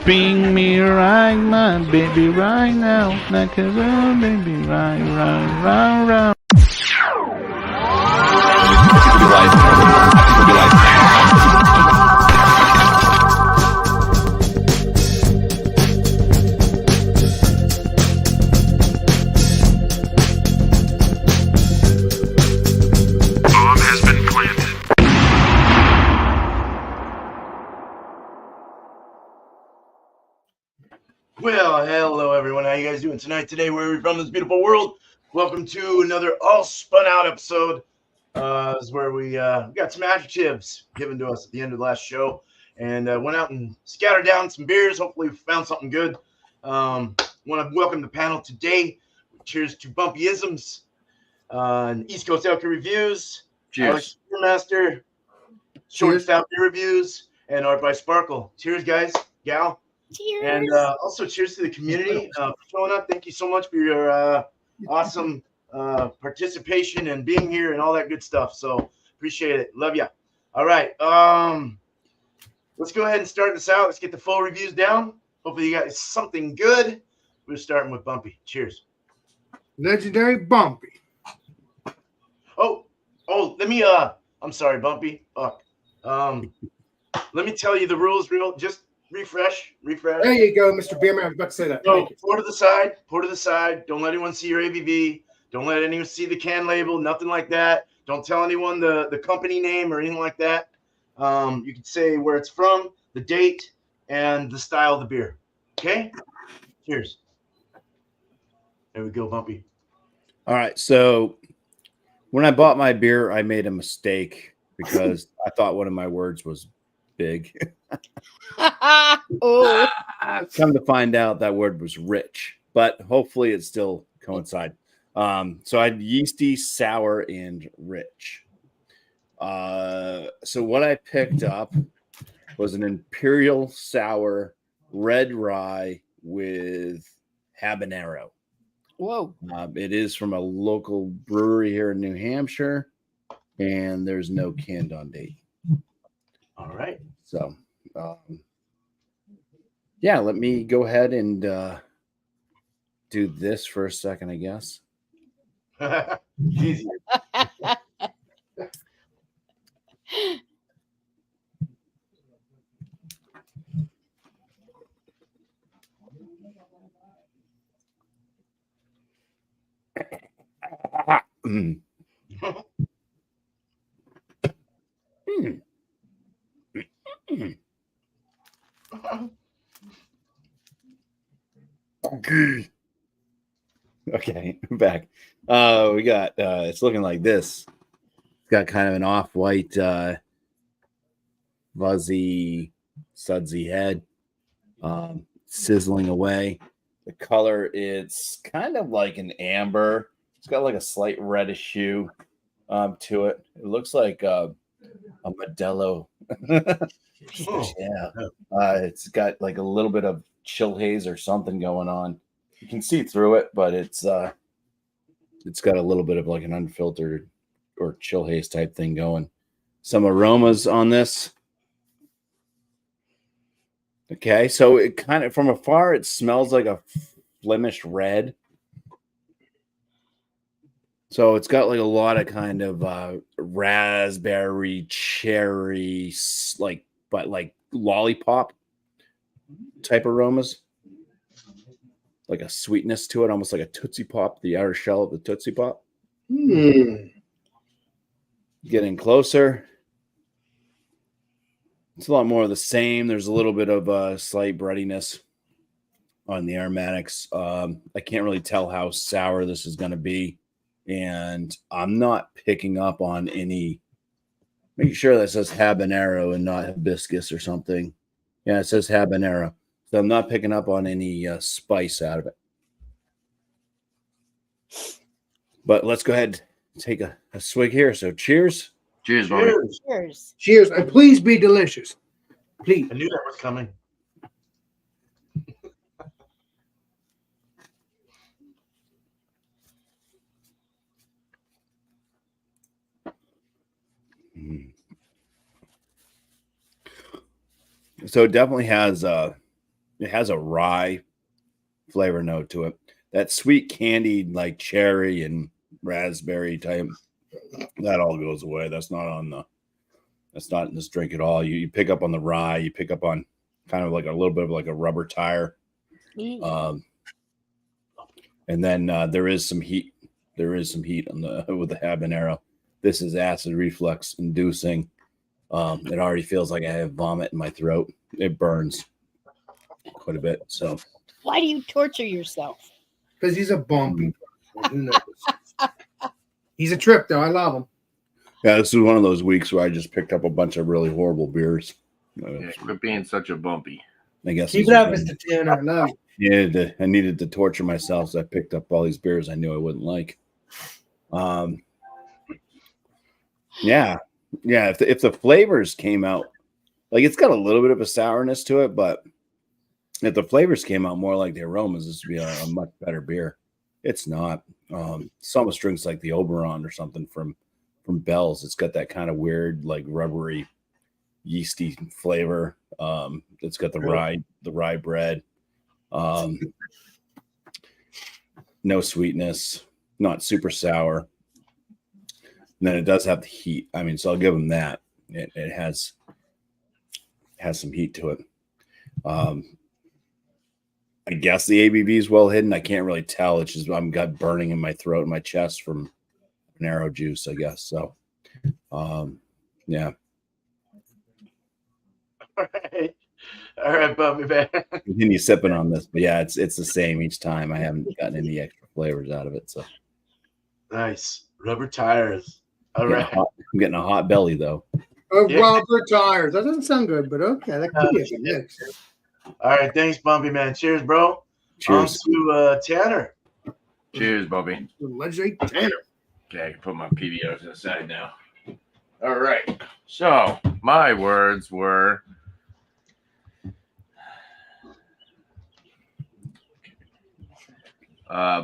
Bring me right, my baby, right now. Like a real baby, right, right, right, right. Well, hello everyone. How you guys doing tonight? Today, where are we from this beautiful world? Welcome to another all spun out episode. This is where we got some adjectives given to us at the end of the last show, and went out and scattered down some beers. Hopefully, we found something good. Want to welcome the panel today. Cheers to Bumpyisms, and East Coast Elker Reviews. Cheers. Alex Master, Short Stout Beer Reviews, and Art by Sparkle. Cheers, guys, gal. Cheers. And also cheers to the community for showing up. Thank you so much for your awesome participation and being here and all that good stuff. So appreciate it. Love ya. All right. Let's go ahead and start this out. Let's get the full reviews down. Hopefully you got something good. We're starting with Bumpy. Cheers. Legendary Bumpy. Oh, let me I'm sorry, Bumpy. Fuck. Let me tell you the rules just refresh. There you go, Mr. Beerman. I was about to say that. So pour to the side. Don't let anyone see your ABV. Don't let anyone see the can label. Nothing like that. Don't tell anyone the company name or anything like that. You can say where it's from, the date, and the style of the beer. Okay? Cheers. There we go, Bumpy. All right. So when I bought my beer, I made a mistake because I thought one of my words was big. Oh. Come to find out that word was rich, but hopefully it still coincide. So I had yeasty, sour, and rich. So what I picked up was an imperial sour red rye with habanero. Whoa. It is from a local brewery here in New Hampshire, and there's no canned on date. All right. So, yeah, let me go ahead and do this for a second, I guess. Easy. Mm. Okay, I'm back. We got it's looking like this. It's got kind of an off-white fuzzy sudsy head, sizzling away. The color, it's kind of like an amber. It's got like a slight reddish hue to it. It looks like a Modelo. Yeah, it's got like a little bit of chill haze or something going on. You can see through it, but it's got a little bit of like an unfiltered or chill haze type thing going. Some aromas on this. Okay, so it kind of from afar it smells like a Flemish red. So it's got like a lot of kind of raspberry, cherry, but like lollipop type aromas. Like a sweetness to it, almost like a Tootsie Pop, the outer shell of the Tootsie Pop. Getting closer. It's a lot more of the same. There's a little bit of slight breadiness on the aromatics. I can't really tell how sour this is going to be. And I'm not picking up on any. Make sure that says habanero and not hibiscus or something. Yeah, it says habanero. So I'm not picking up on any spice out of it. But let's go ahead and take a swig here. So cheers. Cheers, Bobby. Cheers. Cheers, and please be delicious. Please. I knew that was coming. So it definitely has It has a rye flavor note to it. That sweet candied like cherry and raspberry type, that all goes away. That's not in this drink at all. You pick up on the rye, you pick up on kind of like a little bit of like a rubber tire. And then there is some heat. There is some heat on the with the habanero. This is acid reflux inducing. It already feels like I have vomit in my throat. It burns quite a bit. So Why do you torture yourself? Because he's a bumpy. Who knows? He's a trip, though. I love him. yeah, this is one of those weeks where I just picked up a bunch of really horrible beers. Yeah, quit being such a bumpy. I guess Keep this it up, is- Mr. Tanner. I love you. I needed to torture myself, so I picked up all these beers I knew I wouldn't like. Yeah. If the flavors came out, like it's got a little bit of a sourness to it, but if the flavors came out more like the aromas, this would be a much better beer. It's not. It's almost drinks like the Oberon or something from Bell's. It's got that kind of weird, like rubbery, yeasty flavor. It's got the rye bread. No sweetness, not super sour. And then it does have the heat. I mean, so I'll give them that. It has some heat to it. I guess the ABV is well hidden. I can't really tell. It's just I'm got burning in my throat and my chest from narrow juice, I guess. So, yeah. All right, Bumpy man. Continue sipping on this, but yeah, it's the same each time. I haven't gotten any extra flavors out of it. So Nice rubber tires. All right. I'm getting a hot belly though. Oh, Yeah. rubber tires. That doesn't sound good, but okay. That could be a good mix. All right, thanks, Bumpy man. Cheers, bro. Cheers. On to Tanner. Cheers, Bumpy. Legendary Tanner. Okay, I can put my PBOs to the side now. All right. So my words were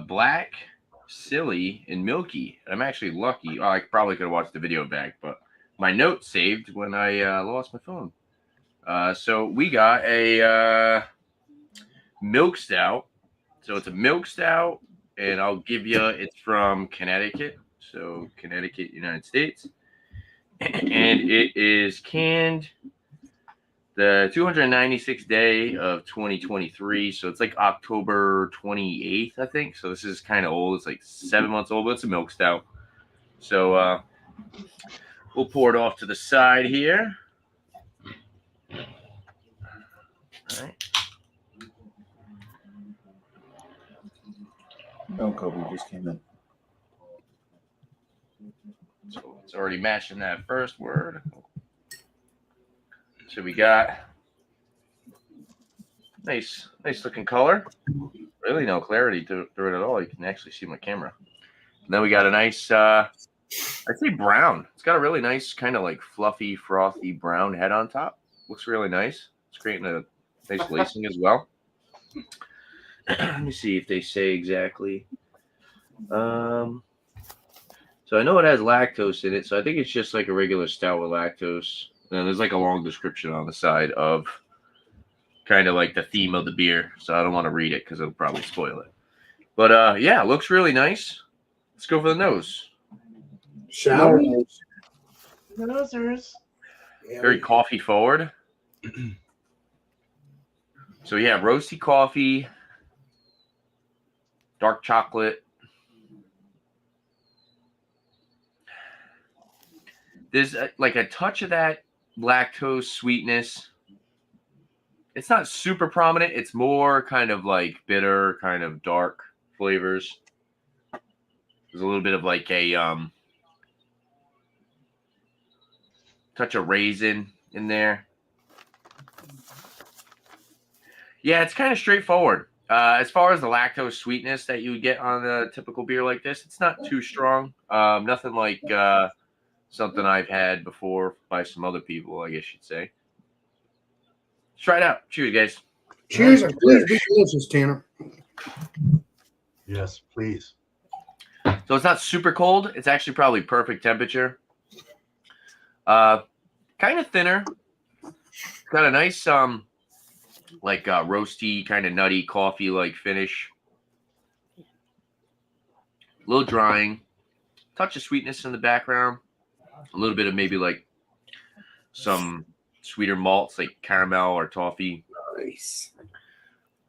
black, silly, and milky. I'm actually lucky. I probably could have watched the video back, but my note saved when I lost my phone. So we got a milk stout. So it's a milk stout, and I'll give you, it's from Connecticut. So Connecticut, United States. And it is canned the 296th day of 2023. So it's like October 28th, I think. So this is kind of old. It's like 7 months old, but it's a milk stout. So we'll pour it off to the side here. All right. No, Kobe just came in. So it's already matching that first word. So we got nice looking color. Really no clarity through it at all. You can actually see my camera. And then we got a nice, I'd say brown. It's got a really nice kind of like fluffy, frothy brown head on top. Looks really nice. It's creating a nice lacing as well. Let me see if they say exactly. So I know it has lactose in it, so I think it's just like a regular stout with lactose. And there's like a long description on the side of kind of like the theme of the beer. So I don't want to read it because it'll probably spoil it. But yeah, it looks really nice. Let's go for the nose. Shall we? Nosers. Very coffee forward. So yeah, roasty coffee, dark chocolate. There's like a touch of that lactose sweetness. It's not super prominent. It's more kind of like bitter, kind of dark flavors. There's a little bit of like a touch of raisin in there. Yeah, it's kind of straightforward. As far as the lactose sweetness that you would get on a typical beer like this, it's not too strong. Nothing like something I've had before by some other people, I guess you'd say. Let's try it out. Cheers, guys. Cheers, and please be delicious, Tanner. Yes, please. So it's not super cold. It's actually probably perfect temperature. Kind of thinner. Got a nice like roasty, kind of nutty coffee like finish. A little drying, touch of sweetness in the background, a little bit of maybe like some sweeter malts like caramel or toffee. Nice.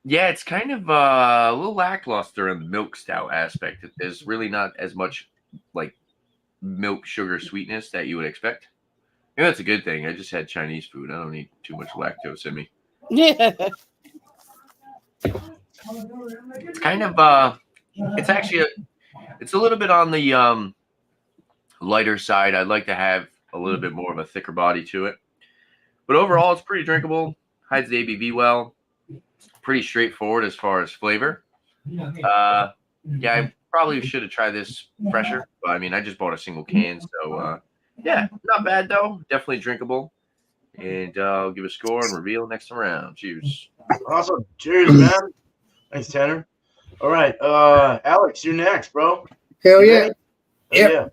Yeah, it's kind of a little lackluster in the milk stout aspect. There's really not as much like milk sugar sweetness that you would expect. Maybe that's a good thing. I just had Chinese food. I don't need too much lactose in me. Yeah. It's kind of it's actually it's a little bit on the lighter side. I'd like to have a little bit more of a thicker body to it. But overall, it's pretty drinkable. Hides the ABV well. Pretty straightforward as far as flavor. Yeah, I probably should have tried this fresher. But I mean, I just bought a single can, so yeah, not bad though. Definitely drinkable. And I'll give a score and reveal next time around. Cheers. Awesome. Cheers, man. Thanks, Tanner. All right, Alex, you're next, bro. Hell You yeah. ready? Yep. Yeah.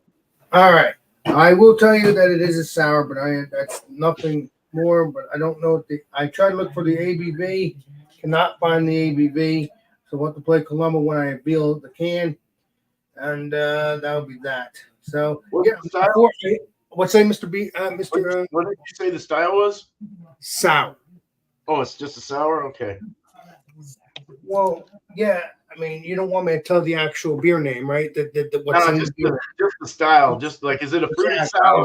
All right. I will tell you that it is a sour, but that's nothing more. But I don't know if I tried to look for the ABV, cannot find the ABV. So I want to play Columbo when I reveal the can, and that'll be that. So What's yeah, the style? What's that, Mr. B? Mr. What did you say the style was? Sour. Oh, it's just a sour? Okay. Well, yeah. I mean, you don't want me to tell the actual beer name, right? What's No, in just the beer? the style. Just like, is it a fruity Yeah, sour?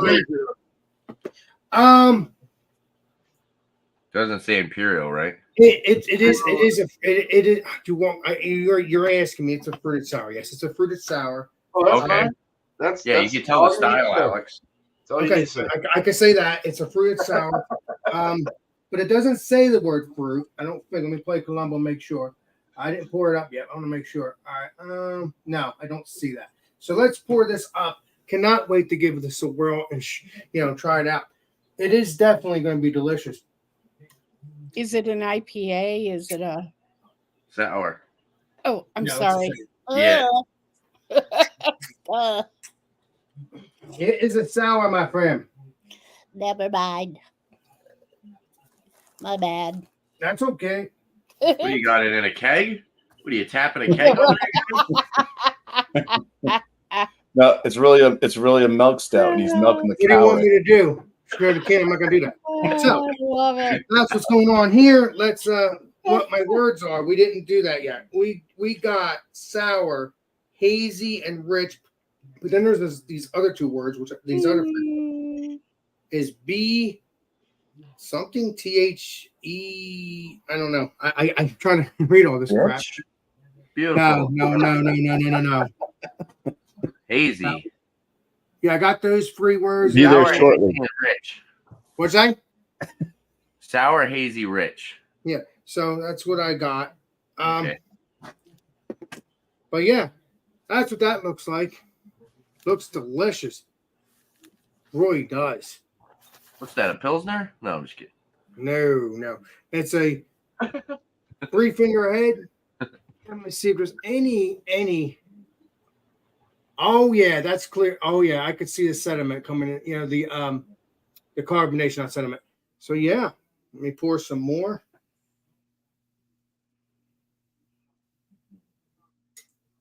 Doesn't say Imperial, right? It is. You want? You're asking me. It's a fruited sour. Yes, it's a fruited sour. Oh, that's Okay. fine. That's Yeah, you that's can tell all the you need to style, say. Alex. That's all you Okay, need to say. I can say that it's a fruited sour, but it doesn't say the word fruit. I don't think. Let me play Columbo. Make sure. I didn't pour it up yet. I want to make sure. All right. No, I don't see that. So let's pour this up. Cannot wait to give this a whirl and try it out. It is definitely going to be delicious. Is it an IPA? Is it a? Sour. Oh, I'm No, sorry. Yeah. It is a sour, my friend. Never mind. My bad. That's okay. What, you got it in a keg? What are you tapping a keg over there? No, it's really a milk stout, and he's milking the What do you want cow. me to do? Screw the can. I'm not gonna do that. So I love it. that's what's going on here. Let's what my words are. We didn't do that yet. We got sour, hazy, and rich. But then there's these other two words, which these other is B something THE. I don't know. I'm trying to read all this crap. Rich? Beautiful. No. Hazy. Yeah, I got those three words. Be there Sour, shortly. hazy, and rich. What's that? Sour, hazy, rich. Yeah. So that's what I got. Okay. But yeah, that's what that looks like. Looks delicious. Really does. What's that, a Pilsner? No, I'm just kidding. No. It's a 3-finger head. Let me see if there's any. Oh yeah, that's clear. Oh yeah, I could see the sediment coming in. You know, the carbonation on sediment. So yeah, let me pour some more.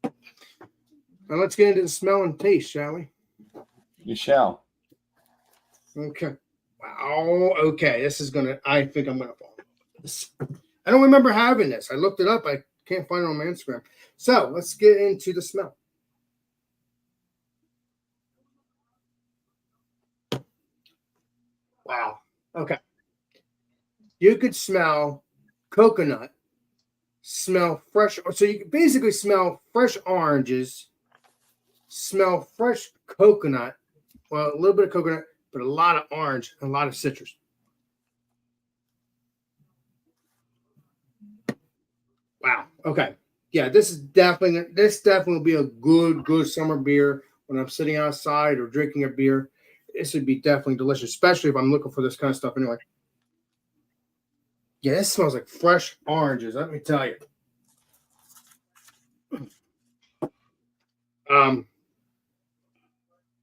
Now let's get into the smell and taste, shall we? You shall. Okay. Wow. Okay. This is gonna. I think I'm gonna fall. I don't remember having this. I looked it up. I can't find it on my Instagram. So let's get into the smell. Wow. Okay. You could smell coconut. Smell fresh. So you can basically smell fresh oranges. Smell fresh coconut. Well, a little bit of coconut, but a lot of orange and a lot of citrus. Wow. Okay. Yeah, this definitely will be a good summer beer when I'm sitting outside or drinking a beer. This would be definitely delicious, especially if I'm looking for this kind of stuff anyway. Yeah, this smells like fresh oranges, let me tell you.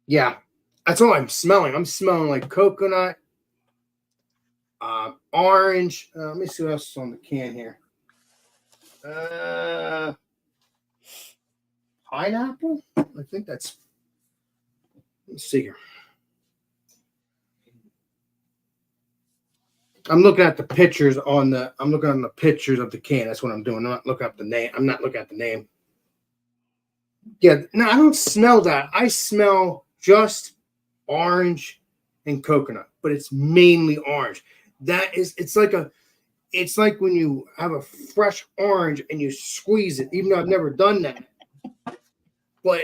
Yeah, that's all I'm smelling. I'm smelling like coconut, orange. Let me see what else is on the can here. Pineapple. I think that's. Let's see here. I'm looking at the pictures on the. I'm looking on the pictures of the can. That's what I'm doing. I'm not looking up the name. I'm not looking at the name. Yeah, no, I don't smell that. I smell just orange and coconut, but it's mainly orange. That is, it's like when you have a fresh orange and you squeeze it. Even though I've never done that, but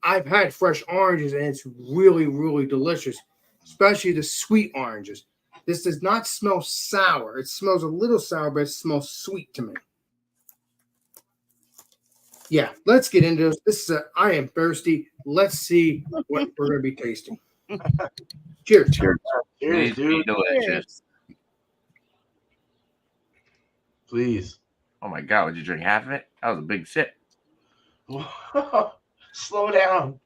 I've had fresh oranges and it's really, really delicious, especially the sweet oranges. This does not smell sour. It smells a little sour, but it smells sweet to me. Yeah, let's get into this. This is I am thirsty. Let's see what we're going to be tasting. Cheers. Cheers. Cheers, These be dude. delicious. Please. Oh my god, would you drink half of it? That was a big sip. Slow down.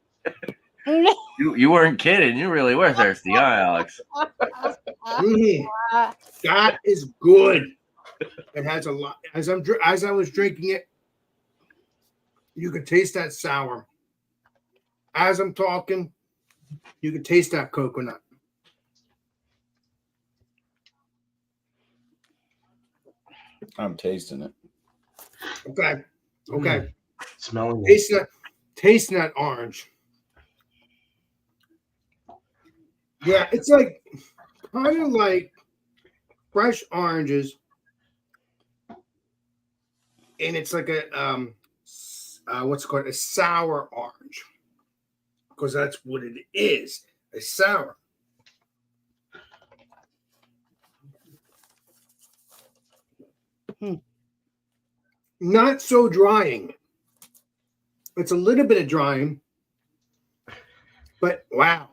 You weren't kidding. You really were thirsty, huh, Alex? Mm, that is good. It has a lot. As I was drinking it, you could taste that sour. As I'm talking, you can taste that coconut. I'm tasting it. Okay. Smelling it. Tasting that orange. Yeah, it's like kind of like fresh oranges, and it's like a what's it called, a sour orange, because that's what it is, a sour. Not so drying. It's a little bit of drying, but wow.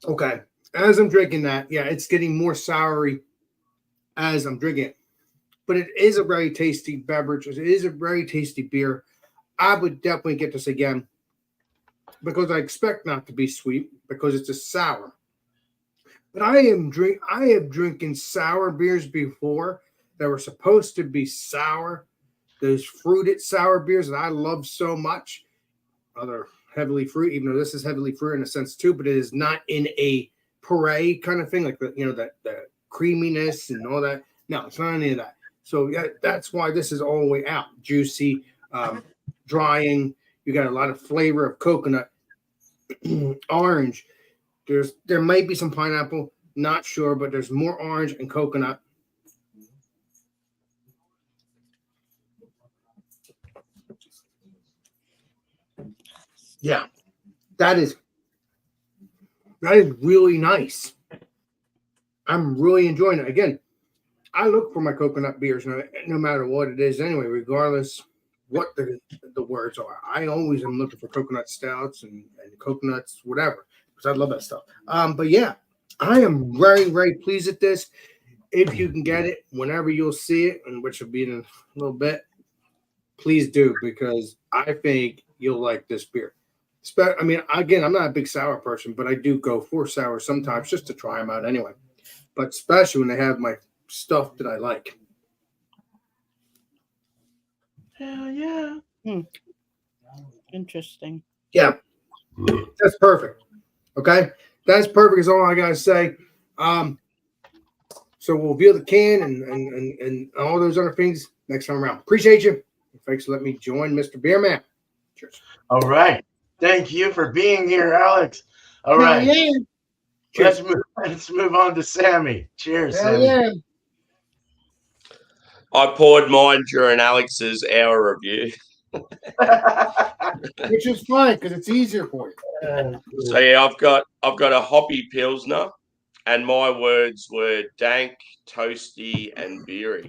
Okay. As I'm drinking that, yeah, it's getting more soury as I'm drinking it. But it is a very tasty beverage. It is a very tasty beer. I would definitely get this again because I expect not to be sweet because it's a sour. But I have drinking sour beers before that were supposed to be sour. Those fruited sour beers that I love so much. Other heavily fruit, even though this is heavily fruit in a sense too, but it is not in a puree kind of thing, like the creaminess and all that. No, it's not any of that. So yeah, that's why this is all the way out. Juicy, drying. You got a lot of flavor of coconut, orange. There might be some pineapple, not sure, but there's more orange and coconut. Yeah, that is really nice. I'm really enjoying it. Again, I look for my coconut beers no matter what it is anyway, regardless what the words are. I always am looking for coconut stouts and coconuts, whatever, because I love that stuff. But yeah, I am very, very pleased at this. If you can get it, whenever you'll see it, and which will be in a little bit, please do, because I think you'll like this beer. I mean, again, I'm not a big sour person, but I do go for sour sometimes just to try them out anyway. But especially when they have my stuff that I like. Hell yeah. Interesting. Yeah, that's perfect. Okay, that's perfect is all I gotta say. So we'll view the can and all those other things next time around. Appreciate you. Thanks for letting me join Mr. Beerman. Cheers. All right. Thank you for being here, Alex. All right. Yeah. Let's move on to Sammy. Cheers, Sammy. Yeah. I poured mine during Alex's hour review. Which is fine because it's easier for you. So yeah, I've got a hoppy pilsner, and my words were dank, toasty, and beery.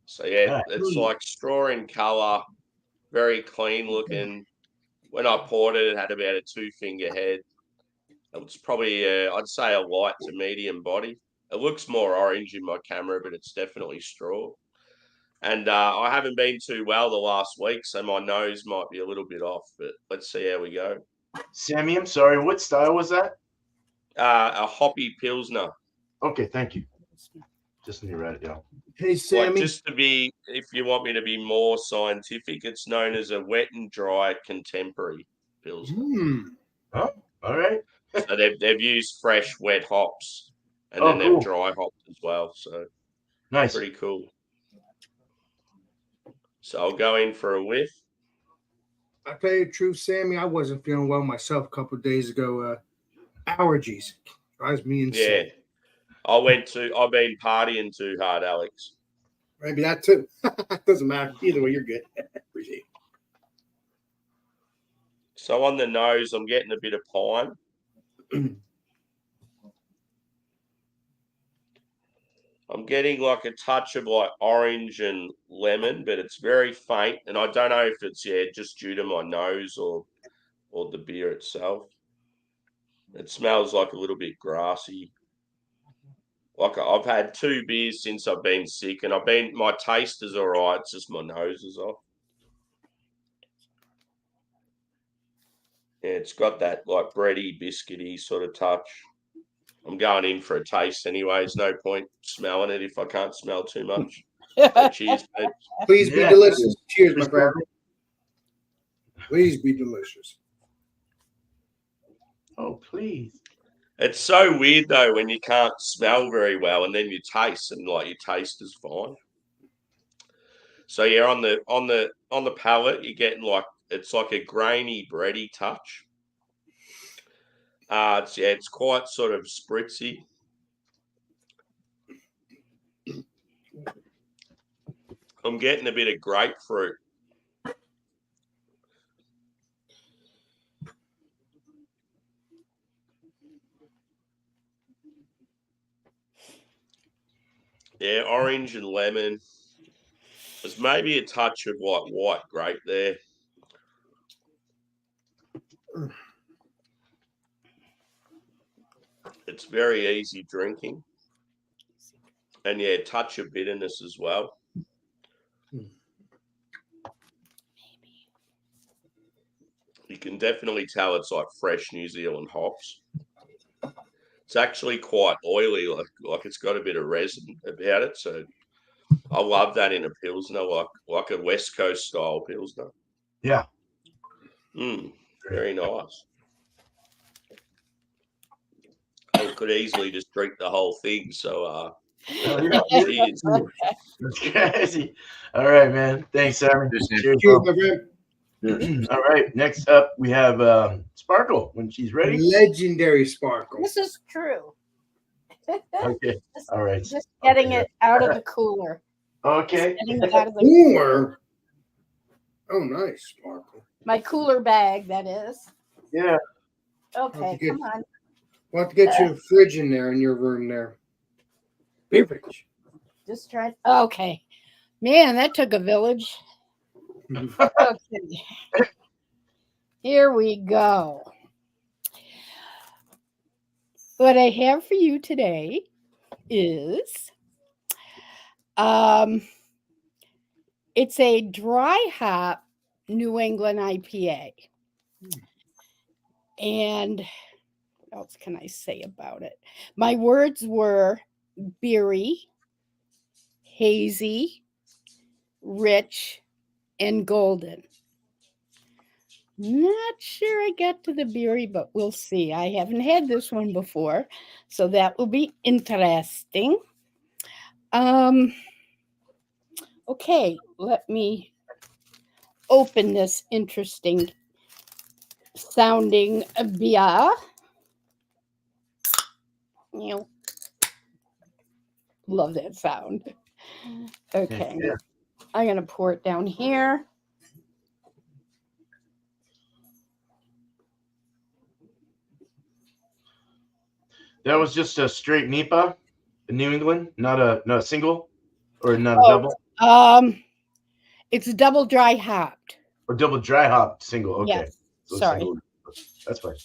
So yeah, it's like straw in color, very clean looking. When I poured it, it had about a 2-finger head. It's probably, I'd say, a light to medium body. It looks more orange in my camera, but it's definitely straw. And I haven't been too well the last week, so my nose might be a little bit off, but let's see how we go. Sammy, I'm sorry. What style was that? A hoppy pilsner. Okay, thank you. Just need to write it down. Hey, Like Sammy. just to be, if you want me to be more scientific, it's known as a wet and dry contemporary pilsner. Oh, all right. So they've used fresh wet hops, and Oh, then cool. they've dry hopped as well. So Nice. pretty cool. So I'll go in for a whiff. I tell you the truth, Sammy, I wasn't feeling well myself a couple of days ago. Allergies drives me insane. Yeah, I've been partying too hard, Alex. Maybe that too. Doesn't matter. Either way, you're good. Appreciate it. So on the nose, I'm getting a bit of pine. I'm getting like a touch of like orange and lemon, but it's very faint, and I don't know if it's just due to my nose or the beer itself. It smells like a little bit grassy. Like I've had 2 beers since I've been sick, and my taste is all right. It's just my nose is off. Yeah, it's got that like bready, biscuity sort of touch. I'm going in for a taste anyway. There's no point smelling it if I can't smell too much. So cheers, mate. Please be Yeah. delicious. Cheers, my friend. Please be delicious. Oh, please. It's so weird though when you can't smell very well and then you taste and like your taste is fine. So yeah, on the palate you're getting like it's like a grainy, bready touch. It's quite sort of spritzy. I'm getting a bit of grapefruit. Yeah, orange and lemon. There's maybe a touch of like white grape there. It's very easy drinking. And yeah, touch of bitterness as well. You can definitely tell it's like fresh New Zealand hops. It's actually quite oily, like it's got a bit of resin about it. So I love that in a pilsner, like a West Coast style pilsner. Yeah. Very nice. I could easily just drink the whole thing. So cheers. That's crazy. All right, man. Thanks, Sammy. Cheers, Sam. Cheers, Cheers, bro. my friend. All right. Next up, we have Sparkle when she's ready. Legendary Sparkle. This is true. Okay. All right. Just getting it out of the cooler. Okay. Just getting it out of the Cooler. Oh, nice, Sparkle. my cooler bag, that is. Yeah. Okay, come on. We'll have to get you a fridge in there in your room there. Beer fridge. Just try. Okay. Man, that took a village. Okay. Here we go. What I have for you today is it's a dry hop New England IPA. And what else can I say about it? My words were beery, hazy, rich, and golden. Not sure I got to the beery, but we'll see. I haven't had this one before, so that will be interesting. Okay, let me open this interesting sounding beer. Love that sound. Okay, Yeah. I'm going to pour it down here. That was just a straight NEPA in New England, not a single or not a double It's double dry hopped. or double dry hop single. Okay. Yes. So Sorry. single. That's fine.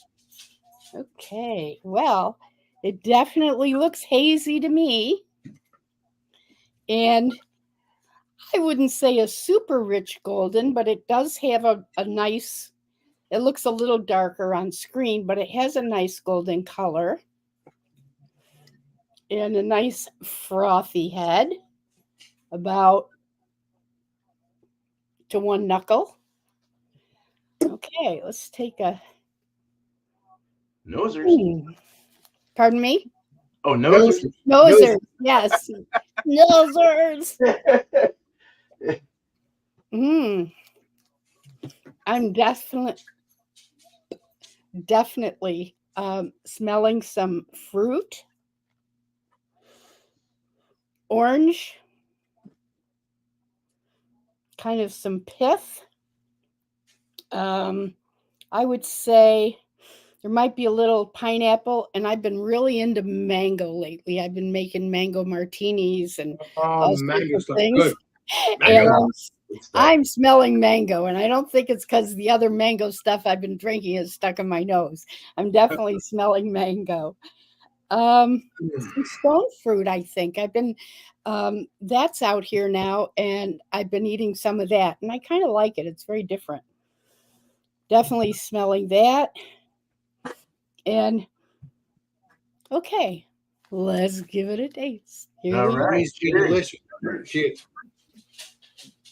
Okay. Well, it definitely looks hazy to me. And I wouldn't say a super rich golden, but it does have a nice, it looks a little darker on screen, but it has a nice golden color. and a nice frothy head, about to one knuckle. Okay, let's take a. Nosers. Pardon me? Oh, nosers. Nosers. Yes. Nosers. I'm definitely smelling some fruit, orange, kind of some pith. I would say there might be a little pineapple, and I've been really into mango lately. I've been making mango martinis and all sorts of things. Good. And I'm smelling mango, and I don't think it's because the other mango stuff I've been drinking is stuck in my nose. I'm definitely smelling mango. Some stone fruit, I think. I've been that's out here now, and I've been eating some of that, and I kind of like it. It's very different. Definitely smelling that. And okay, let's give it a taste. Here All we go. right. Delicious. Cheers.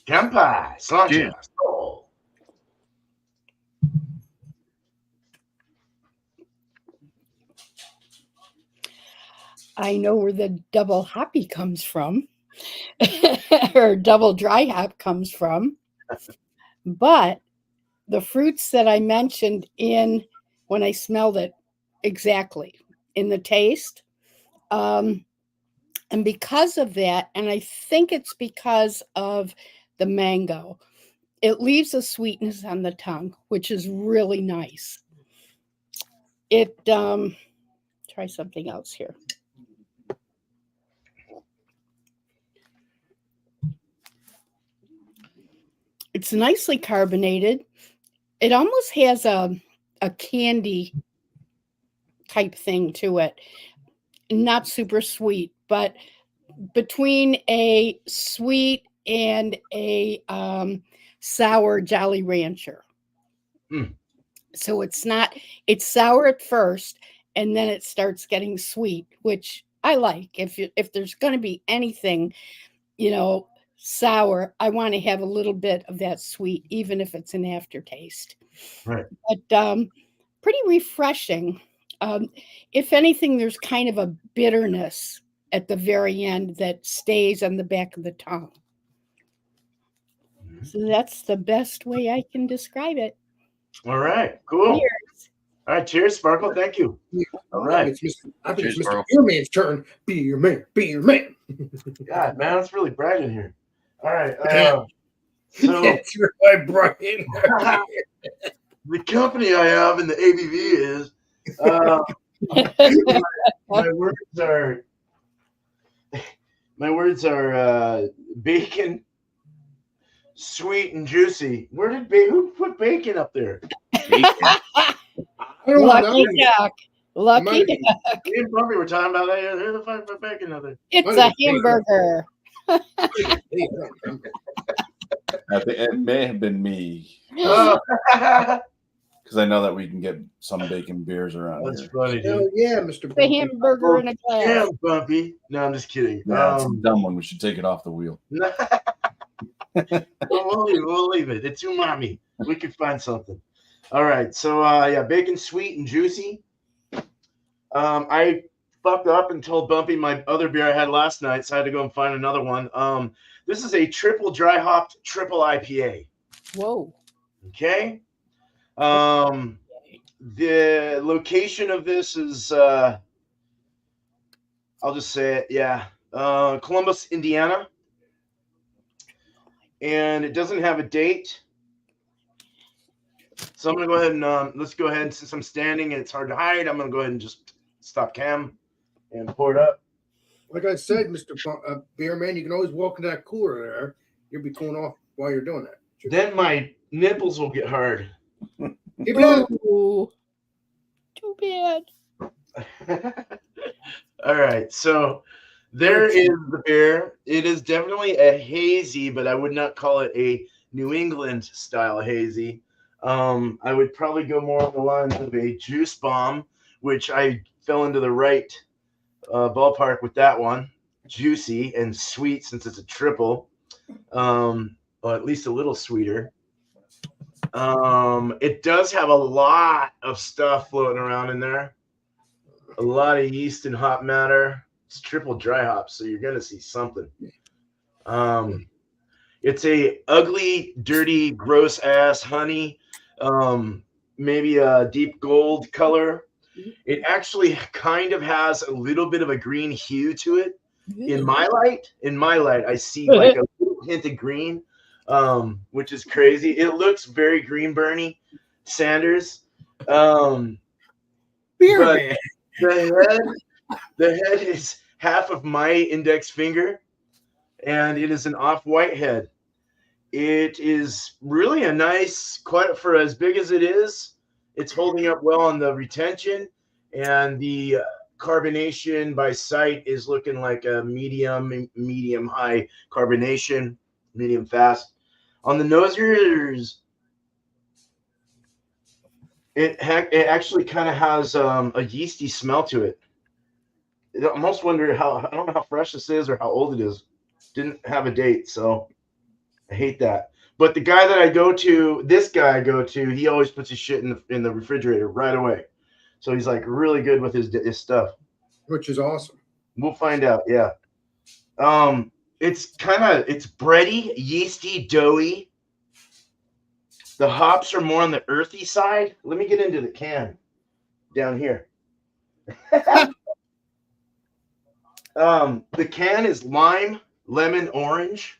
Kampai, Sláinte, Cheers. Skål. I know where the double hoppy comes from, or double dry hop comes from, but the fruits that I mentioned in when I smelled it exactly in the taste, and because of that, and I think it's because of the mango, it leaves a sweetness on the tongue, which is really nice. It try something else here. It's nicely carbonated. It almost has a candy type thing to it. Not super sweet, but between a sweet and a sour Jolly Rancher. So it's sour at first, and then it starts getting sweet, which I like. If there's going to be anything, sour, I want to have a little bit of that sweet, even if it's an aftertaste. Right. But pretty refreshing. If anything, there's kind of a bitterness at the very end that stays on the back of the tongue. So that's the best way I can describe it. All right, cool. Cheers. All right, cheers, Sparkle. Thank you. All right. I think it's Mr. Beer Man's turn. Be your man. Be your man. God, man, it's really bright in here. All right. So That's right, Brian. the company I have in the ABV is my words are bacon, sweet and juicy. Who put bacon up there? Bacon. I don't Lucky know. duck. Lucky duck. Me and Bumpy were talking about that. Who the fuck put bacon up there? It's a hamburger. I think it may have been me Oh, because I know that we can get some bacon beers around that's here. funny, dude. Hell yeah, Mr. The Bumpy. hamburger in a glass. Damn, Bumpy. No, I'm just kidding. Yeah, it's a dumb one. We should take it off the wheel. we'll leave it. It's umami. We could find something. All right. So yeah, bacon, sweet and juicy. I fucked up and told Bumpy my other beer I had last night, so I had to go and find another one. This is a triple dry hopped triple IPA. Whoa. Okay. The location of this is I'll just say it, yeah. Columbus, Indiana. And it doesn't have a date. So I'm gonna go ahead and let's go ahead, and since I'm standing and it's hard to hide, I'm gonna go ahead and just stop cam and pour it up. Like I said, Mr. Beer Man, you can always walk into that cooler there. You'll be cooling off while you're doing that. Then my nipples will get hard. Keep it up. Ooh. Too bad. All right, so there is the beer. It is definitely a hazy, but I would not call it a New England style hazy. I would probably go more on the lines of a juice bomb, which I fell into the right ballpark with that one. Juicy and sweet since it's a triple. Or at least a little sweeter. It does have a lot of stuff floating around in there. A lot of yeast and hop matter. It's triple dry hop, so you're gonna see something. It's a ugly, dirty, gross ass honey. Maybe a deep gold color. It actually kind of has a little bit of a green hue to it. In my light, I see like a little hint of green, which is crazy. It looks very green burny, Sanders. Beer But man. the head is half of my index finger, and it is an off-white head. It is really a nice, quite for as big as it is. It's holding up well on the retention, and the carbonation by sight is looking like a medium high carbonation, medium fast. On the nosers, it actually kind of has a yeasty smell to it. I almost wonder I don't know how fresh this is or how old it is. Didn't have a date, so I hate that. But the guy that I go to, he always puts his shit in the refrigerator right away. So he's like really good with his stuff, Which is awesome. We'll find out. Yeah. It's bready, yeasty, doughy. The hops are more on the earthy side. Let me get into the can down here. The can is lime, lemon, orange.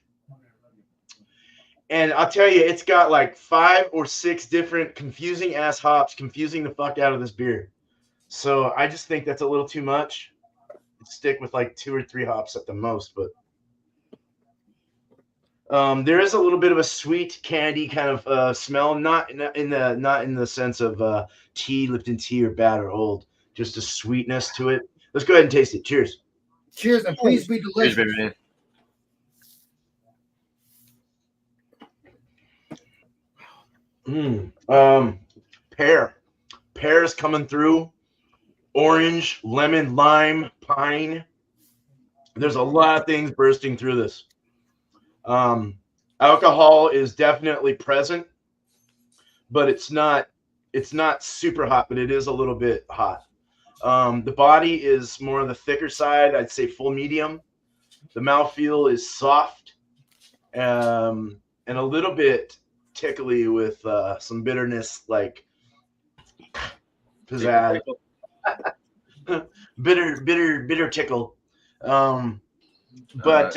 And I'll tell you, it's got like 5 or 6 different confusing ass hops, confusing the fuck out of this beer. So I just think that's a little too much. Stick with like 2 or 3 hops at the most, but there is a little bit of a sweet candy kind of smell, not in the sense of tea, Lipton tea, or bad or old, just a sweetness to it. Let's go ahead and taste it. Cheers. Cheers, and please be delicious. Cheers, baby. Pear is coming through. Orange, lemon, lime, pine. There's a lot of things bursting through this. Alcohol is definitely present, but it's not super hot, but it is a little bit hot. The body is more on the thicker side. I'd say full medium. The mouthfeel is soft, and a little bit tickly with some bitterness, like pizzazz. bitter tickle. But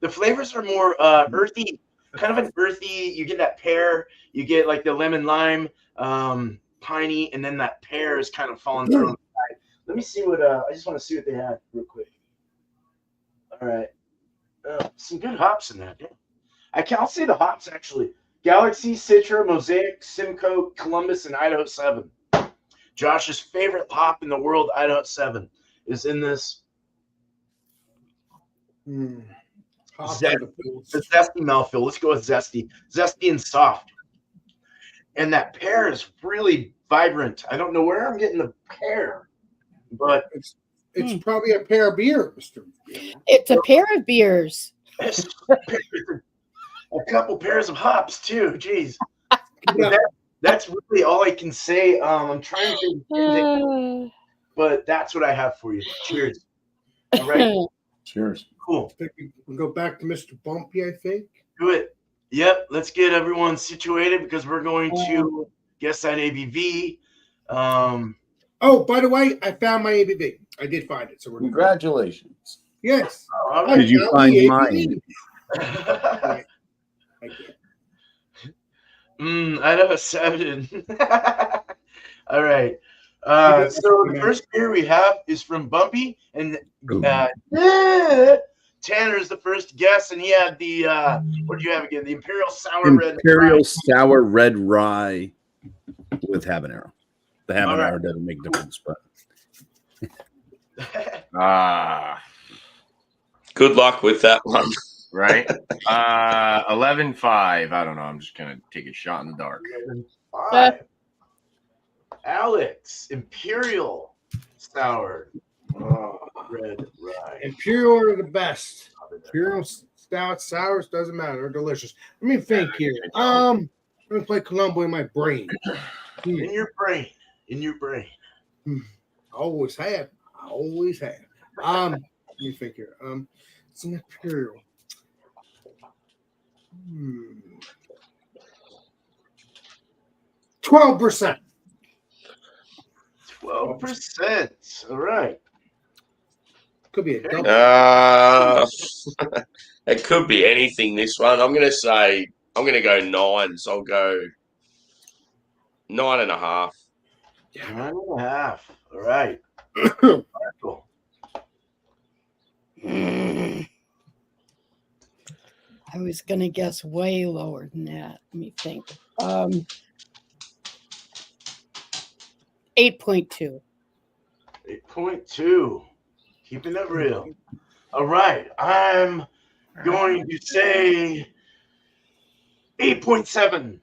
the flavors are more earthy, kind of an earthy. You get that pear, you get like the lemon lime, piney, and then that pear is kind of falling through on the side. Let me see what I just want to see what they had real quick. All right, some good hops in that. Yeah. I'll say the hops actually: Galaxy, Citra, Mosaic, Simcoe, Columbus, and Idaho 7. Josh's favorite hop in the world, Idaho 7, is in this. The zesty mouthfeel. Let's go with zesty and soft. And that pear is really vibrant. I don't know where I'm getting the pear, but it's probably a pear of beer, Mr. It's a pair of beers. A couple pairs of hops too. Jeez. That's really all I can say. I'm trying to think, but that's what I have for you. Cheers. All right. Cheers. Cool. We'll go back to Mr. Bumpy, I think. Do it. Yep. Let's get everyone situated because we're going to guess that ABV. Oh, by the way, I found my ABV. I did find it. So we're Congratulations. Yes. All right. Did you find mine? I did. Idaho 7. All right. So the first beer we have is from Bumpy, and Tanner is the first guest, and he had the what do you have again? The Imperial Sour Red. Imperial Sour Red Rye with habanero. The habanero doesn't make a difference, but Good luck with that one. Right. 11-5. I don't know. I'm just gonna take a shot in the dark. 5. Alex, Imperial sour. Oh, red rye. Imperial are the best. Imperial stout, sours, doesn't matter. They're delicious. Let me think here. I'm gonna play Colombo in my brain. In your brain. In your brain. Always have. Always have. Let me think here. It's an Imperial. 12%. 12%. All right. Could be a double. It could be anything, this one. I'm going to go 9, so I'll go 9.5. 9.5. All right. Cool. I was going to guess way lower than that. Let me think. 8.2. 8.2. Keeping it real. All right. I'm going to say 8.7.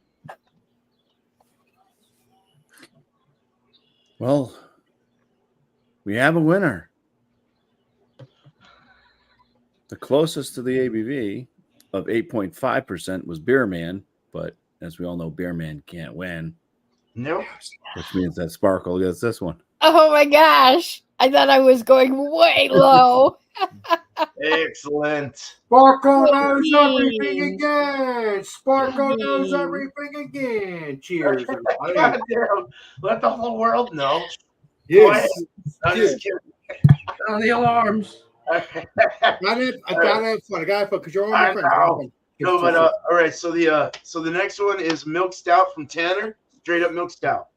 Well, we have a winner. The closest to the ABV of 8.5% was Beer Man, but as we all know, Beer Man can't win. Nope. Which means that Sparkle gets this one. Oh my gosh. I thought I was going way low. Excellent. Sparkle knows everything again. Sparkle knows everything again. Cheers. God damn. Let the whole world know. Yes. I'm just kidding. On the alarms. I gotta have fun. I gotta have fun because you're all my I friends. know. No, but all right. So the next one is milk stout from Tanner. Straight up milk stout.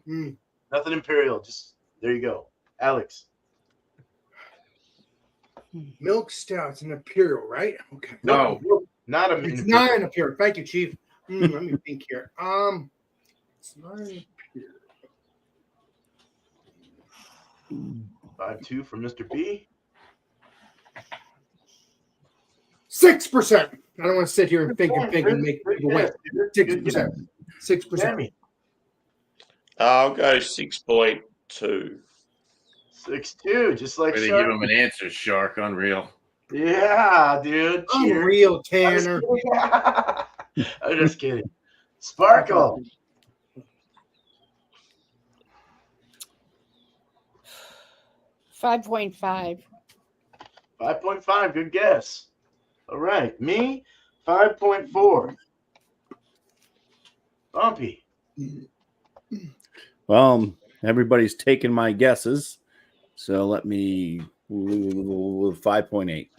Nothing imperial. Just there you go, Alex. Milk stout's an imperial, right? Okay. No, not a. It's not an imperial. Thank you, Chief. Let me think here. It's not an imperial. 5.2 from Mr. B. 6%. I don't want to sit here and think and make people wait. 6%. 6%. I'll go 6.2. 6.2, just like they Shark. give him an answer, Shark. Unreal. Yeah, dude. Cheers. Unreal, Tanner. I'm just kidding. Sparkle. 5.5. 5.5, good guess. All right, me, 5.4. Bumpy. Well, everybody's taking my guesses, so let me 5.8.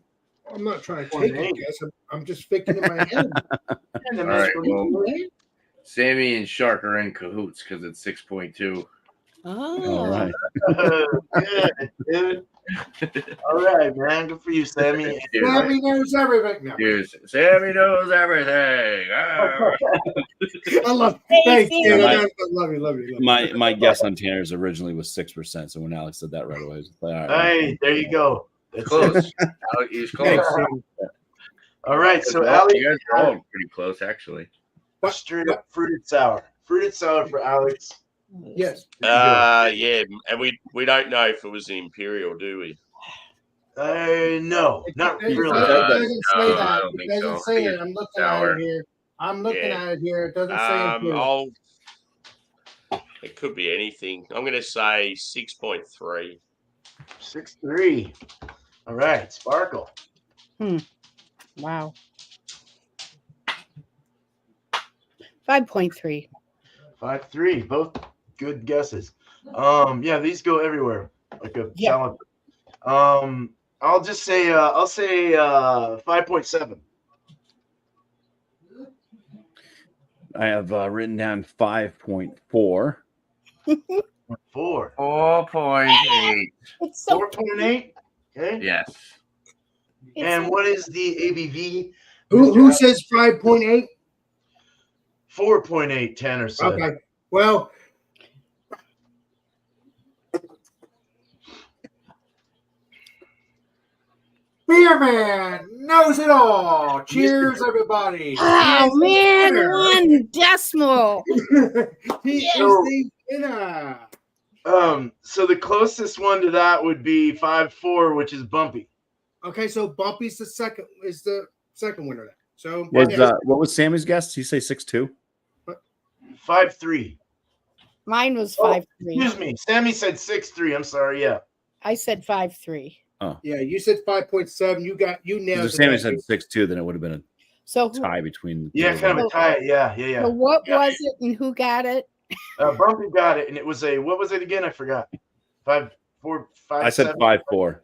I'm not trying to take a guess. I'm just thinking in my head. All right, well, Sammy and Shark are in cahoots because it's 6.2. Oh. All right. Good, dude. All right, man. Good for you, Sammy. Sammy knows everything now. Sammy knows everything. I love it. Thanks, Tanner. I love you. My guess on Tanner's originally was 6%, so when Alex said that right away, I was like, all right. Hey, there you go. That's Close. He's close. All right, so Alex, you guys are all pretty close, actually. straight up fruited sour. Fruited sour for Alex. Yes. Yeah, and we don't know if it was an imperial, do we? No, not It really. doesn't say no, I that. don't It think doesn't so. say it. I'm looking at it here. It doesn't say imperial. It could be anything. I'm going to say 6.3. 6.3. All right, Sparkle. Wow. 5.3. 5.3. Both good guesses. Yeah, these go everywhere like a salad. I'll just say 5.7. I have written down 5.4. 4. 4.8. It's so 4.8. Okay. Yes. And what is the ABV? Who says 5.8? 4.8. Tanner said. Okay. Well, Beer Man knows it all. Cheers, everybody. Oh man, 1 decimal. He is the winner. So the closest one to that would be 5-4, which is Bumpy. Okay, so Bumpy's the second winner then. So What was Sammy's guess? Did he say 6'2"? 5-3. Mine was Oh, 5'3". Excuse me. Sammy said 6-3. I'm sorry. Yeah. I said 5'3". yeah, you said 5.7. You nailed If it. Sammy said 6'2", then it would have been So a tie between. Yeah, kind of a tie. Yeah. So what was it and who got it? Bumpy got it, and it was what was it again? I forgot. 5-4, 5. I said 5'4".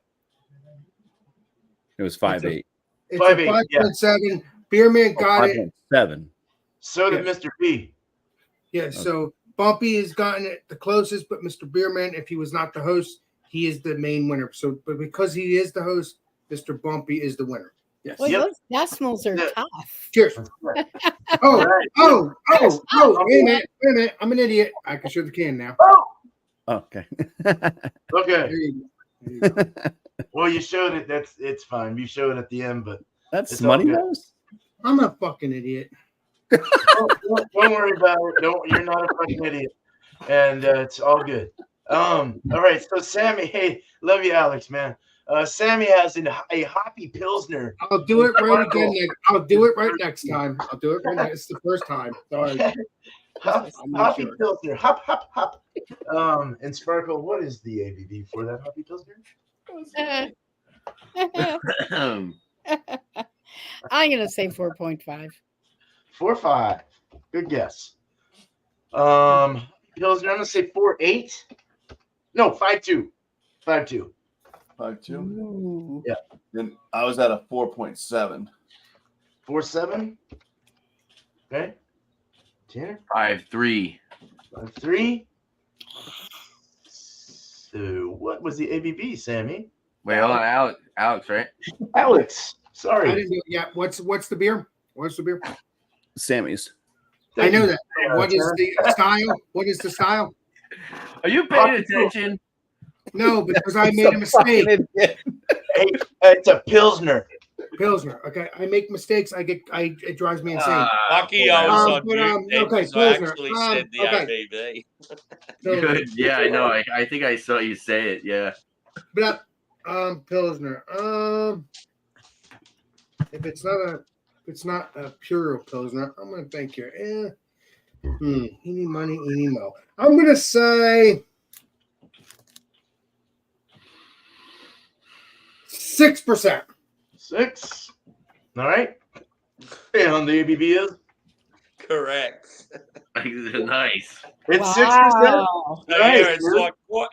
It was 5'8". It's 5.8, a 5.7. Beerman got it. 5.7. So did Mr. P. Yeah, so Bumpy has gotten it the closest, but Mr. Beerman, if he was not the host, he is the main winner. So, but because he is the host, Mr. Bumpy is the winner. Yes. Well, those decimals are tough. Cheers. Oh, wait a minute. I'm an idiot. I can show the can now. Okay. Okay. There you go. Well, you showed it. It's fine. You showed it at the end, but That's it's all money good. nose. I'm a fucking idiot. Don't worry about it. You're not a fucking idiot, and it's all good. All right. So Sammy, hey, love you, Alex, man. Sammy has a hoppy pilsner. I'll do it right again. I'll do it right next time. I'll do it right next. It's the first time. Sorry. Hoppy pilsner. Hop, hop, hop. And Sparkle, what is the ABV for that hoppy pilsner? I'm gonna say 4.5. 4.5. Good guess. Pilsner, I'm gonna say 4.8. No, 5.2. 5.2. 5.2. Ooh. Yeah. Then I was at a 4.7. 4.7. Okay. Tanner? 5.3. 5.3. So what was the ABV, Sammy? Wait, hold on, Alex, right? Alex. I Sorry. didn't do it yet. What's the beer? What's the beer? Sammy's. I know that. What is the style? What is the style? Are you paying attention? No, because I made a mistake. Hey, it's a pilsner. Pilsner. Okay, I make mistakes. It drives me insane. Lucky I was on but, mute then, okay, 'cause I Pilsner. actually said the Okay. ABV. Good. Yeah, I know. I think I saw you say it. Yeah. But Pilsner. If it's not a pure Pilsner, I'm gonna think here. Eeny, money, eeny, mo. I'm gonna say 6%. 6. All right. And the ABV is? Correct. Nice. It's 6%. Wow. So, Nice, yeah,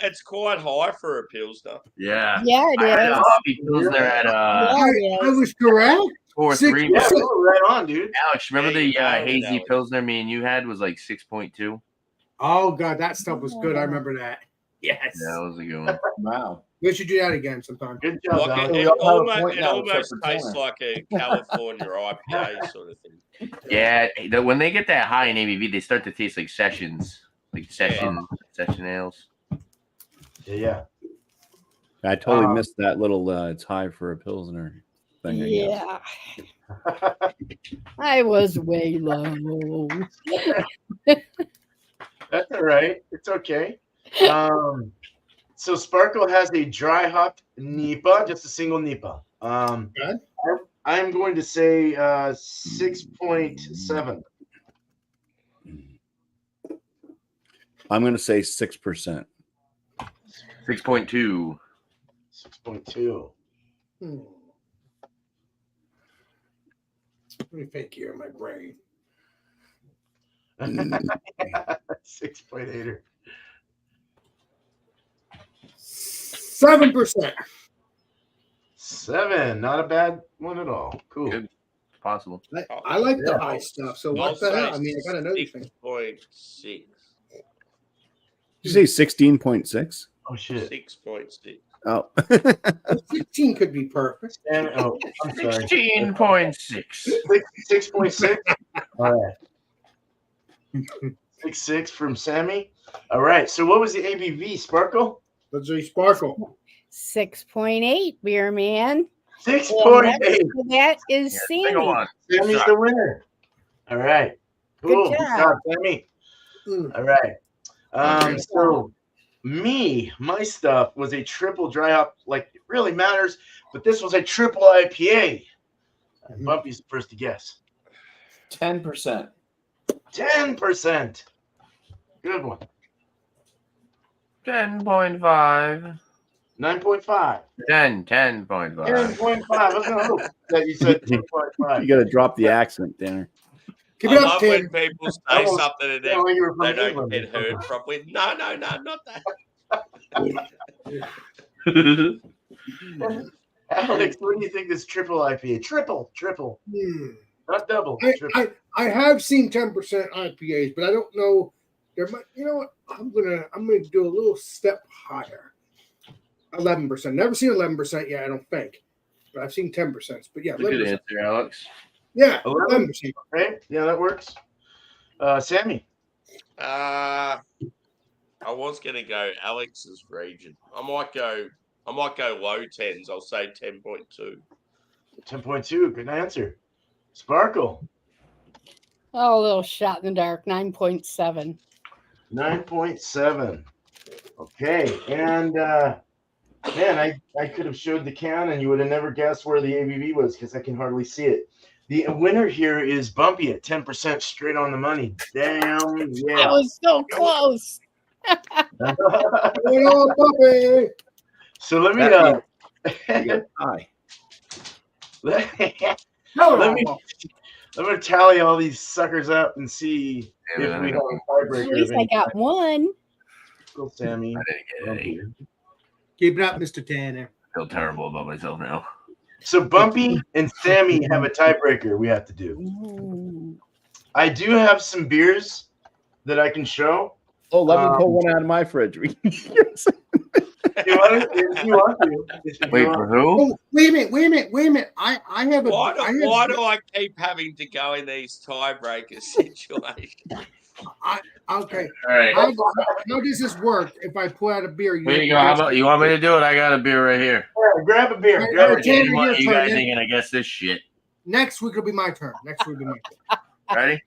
it's quite high for a Pilsner. Yeah. Yeah, it I had a is. hoppy pilsner at Yeah, it I is. was correct. 4.3. Yeah, you were right on, dude. Alex, remember There you the go, hazy Alex. pilsner me and you had was like 6.2? Oh god, that stuff was good. I remember that. Yes. Yeah, that was a good one. Wow. We should do that again sometime. Good job, Like Alex. We it all have a point now, almost except for tastes Tanner. like a California IPA sort of thing. Yeah, when they get that high in ABV, they start to taste like sessions, session ales. Yeah. I totally missed that little it's high for a pilsner thing. I guess. Yeah. I was way low. That's all right. It's okay. So Sparkle has a dry hop NEPA, just a single NEPA. Good. I'm going to say 6.7. I'm going to say 6%. 6.2. 6.2. Let me think here in my brain. 6.8. 7%. 7. Not a bad one at all. Cool. Good. Possible. I like the high stuff. So I'll what the hell? say I mean, I gotta know these things. 6.6. Did you say 16.6? Oh shit. 6.6. Oh. 16 could be perfect. And, I'm sorry. 16.6. 6.6. All right. 6.6 from Sammy. All right. So what was the ABV, Sparkle? Let's say Sparkle. 6.8, beer man. 6.8. That is Yeah, Sammy. single one. Sammy's the winner. All right. Cool. Good Good job. job, Sammy. All right. So my stuff was a triple dry hop. Like, it really matters, but this was a triple IPA. Bumpy's the first to guess. 10%. 10%. Good one. 10.5. 9.5. 10.5. 10.5. I was going to hope that you said 10.5. You got to drop the accent, Tanner. Keep I it up, love when Tim. people say Almost something and sound like you were from they don't England. get heard properly. No, not that. Alex, what do you think this triple IPA? Triple. Not double. Triple. I have seen 10% IPAs, but I don't know. There might, you know what? I'm gonna do a little step higher. 11%. Never seen 11% yet. I don't think, but I've seen 10%. But yeah, That's a good 11%. answer, Alex. Yeah, 11%. 11%. Right? Yeah, that works. Sammy. I was gonna go Alex's region. I might go low tens. I'll say 10.2. 10.2. Good answer. Sparkle. Oh, a little shot in the dark. 9.7. 9.7. Okay. And man, I could have showed the can and you would have never guessed where the ABV was because I can hardly see it. The winner here is Bumpy at 10%, straight on the money. Damn, That yeah. was so close. Oh, puppy. So let me Hi. let me tally all these suckers up and see Yeah, if we have a At tiebreaker. least I got one. Go, Sammy. I didn't get any. Keep it up, Mr. Tanner. I feel terrible about myself now. So Bumpy and Sammy have a tiebreaker we have to do. Ooh. I do have some beers that I can show. Oh, let me pull one out of my fridge. If you want to. Wait, for who? Oh, wait a minute. I have a. Why do I I keep having to go in these tiebreaker situations? okay. All right. How does this work? If I pull out a beer, Here you go. How about you want me to do it? I got a beer right here. Yeah, grab a beer. All Grab right, a Tanner, beer. your You turn. guys ain't gonna guess this shit. Next week will be my turn. Ready?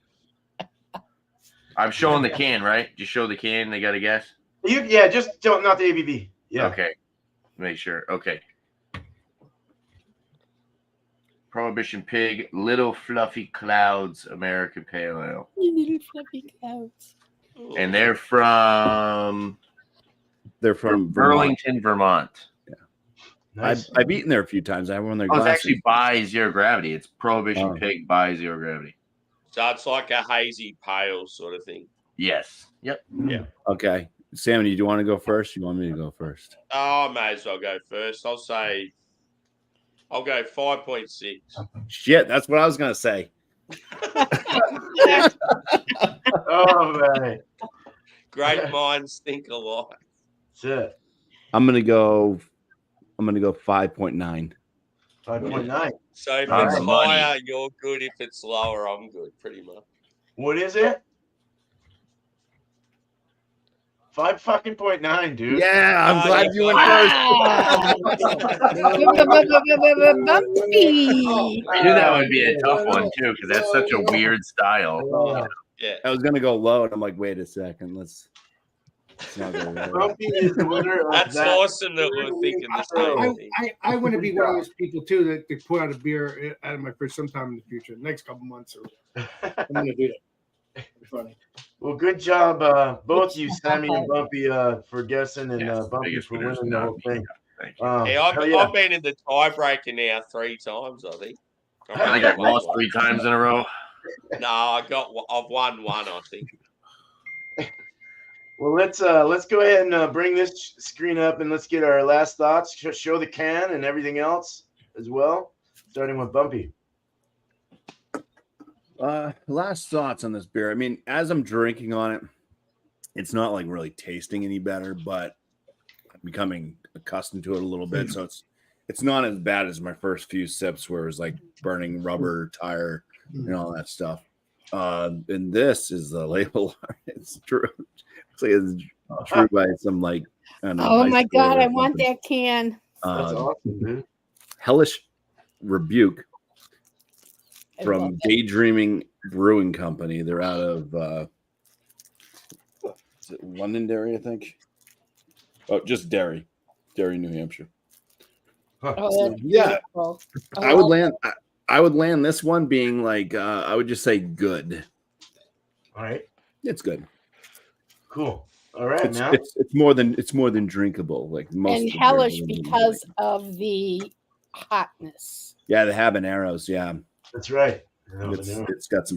I'm showing the can, right? Just show the can. They got to guess. Yeah, just don't, not the ABV. Yeah. Okay. Make sure. Okay. Prohibition Pig, Little Fluffy Clouds, American Pale Ale. You little fluffy clouds. And they're from Burlington, Vermont. Nice. I've eaten there a few times. I have one of their Oh, it's glasses. actually by Zero Gravity. It's Prohibition Pig by Zero Gravity. So it's like a hazy pale sort of thing. Yes. Yep. Yeah. Okay. Sam, do you want to go first? You want me to go first? Oh, I may as well go first. I'll go 5.6. Shit, that's what I was going to say. Oh, man. Great minds think alike. That's it. I'm going to go 5.9. 5.9. So if On it's the money. higher, you're good. If it's lower, I'm good, pretty much. What is it? 5.9, dude. Yeah, I'm glad you went Bumpy. I knew that would be a tough one, too, because that's such a weird style. Yeah. I was going to go low, and I'm like, wait a second. Let's not go low. Bumpy is the winner of That's that. awesome that we're thinking the same thing. I want to be one of those people too that they put out a beer out of my fridge sometime in the future, next couple months. I'm going to do that. It'll be funny. Well, good job, both you, Sammy and Bumpy, for guessing, and Yes, Bumpy biggest for winners winning the now. whole thing. Thank you. Hey, Hell yeah. I've been in the tiebreaker now 3 times, I think. I think I've lost 3 times in a row. No, I've won one, I think. Well, let's go ahead and bring this screen up, and let's get our last thoughts. Show the can and everything else as well, starting with Bumpy. Last thoughts on this beer. I mean, as I'm drinking on it, it's not like really tasting any better, but I'm becoming accustomed to it a little bit. So it's not as bad as my first few sips where it was like burning rubber tire and all that stuff. And this is the label. It's true. It's like it's true by some like I don't know, Oh high my school God, or I want something. that can. That's awesome, dude. Hellish Rebuke I from love it. Daydreaming Brewing Company. They're out of is it Londonderry, I think. Oh, just Derry, New Hampshire. Oh, that's Yeah. beautiful. I would land. I would land this one being like I would just say good. All right. It's good. Cool. All right, It's man. it's more than drinkable. Like most. And of the hellish beer wouldn't be because like- of the hotness. yeah, the habaneros. Yeah, That's right. it's got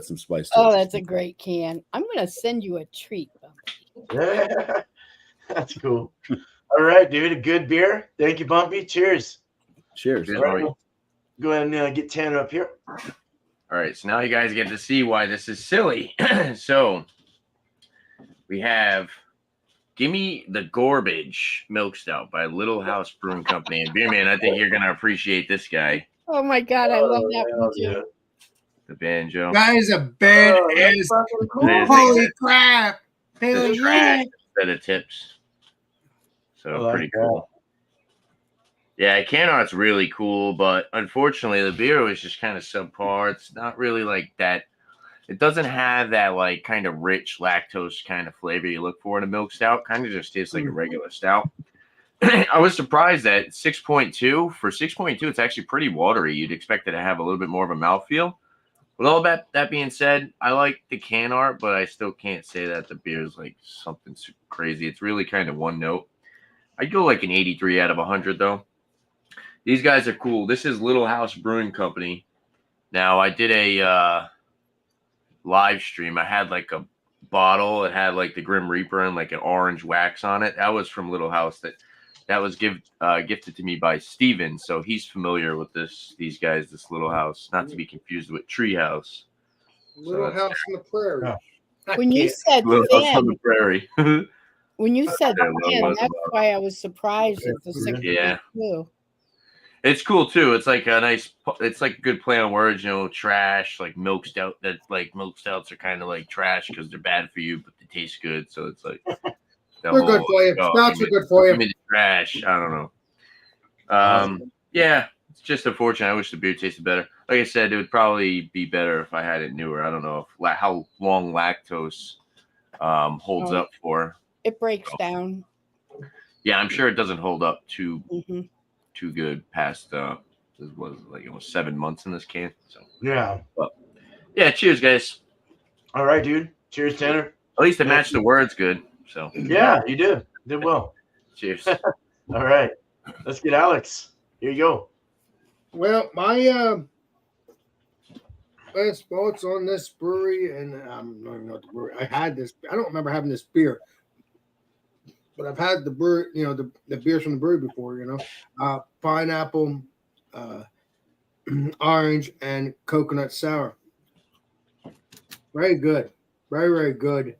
some spice. To Oh, it. that's a great can. I'm going to send you a treat, Bumpy. Yeah. That's cool. All right, dude. A good beer. Thank you, Bumpy. Cheers. Cheers. Cheers. All right, we'll go ahead and get Tanner up here. All right, so now you guys get to see why this is silly. So we have Gimme the Garbage Milk Stout by Little House Brewing Company. And Beer Man, I think you're gonna appreciate this guy, Oh my God, I love that hell one too. yeah. the banjo. That is a Oh, badass. that's fucking cool. It is. Holy crap! Hell It's yeah! trash instead of tips. So I like pretty that. cool. Yeah, can art's really cool, but unfortunately the beer was just kind of subpar. It's not really like that. It doesn't have that like kind of rich lactose kind of flavor you look for in a milk stout. Kind of just tastes like a regular stout. I was surprised that 6.2 for 6.2, it's actually pretty watery. You'd expect it to have a little bit more of a mouthfeel. With all that being said, I like the can art, but I still can't say that the beer is like something super crazy. It's really kind of one note. I'd go like an 83 out of 100 though. These guys are cool. This is Little House Brewing Company. Now I did a live stream. I had like a bottle. It had like the Grim Reaper and like an orange wax on it. That was from Little House. That was gifted to me by Steven. So he's familiar with these guys, this Little House, not to be confused with Treehouse. Little House on the Prairie. Yeah. I When you can't- said Little House on thin, the Prairie. when you said Yeah, well, thin, was that's about- why I was surprised at the 6.2. Yeah. It's cool too. It's like a nice. It's like a good play on words. You know, trash like milk stout. That like milk stouts are kind of like trash because they're bad for you, but they taste good. So it's like They're good for you. Stouts are good for you. Give me the trash. I don't know. Yeah, it's just unfortunate. I wish the beer tasted better. Like I said, it would probably be better if I had it newer. I don't know if how long lactose holds up for. It breaks down. Yeah, I'm sure it doesn't hold up too Hmm. good past this was like almost 7 months in this can. So Yeah. yeah, cheers guys. All right, dude. Cheers, Tanner. At least it matched the words good. So Yeah, you did. Did well. cheers. All right. Let's get Alex. Here you go. Well, my last thoughts on this brewery, and I don't even know what the brewery. I had this. I don't remember having this beer, but I've had the brewery. You know, the beers from the brewery before. You know, pineapple, orange, and coconut sour. Very good. Very, very good.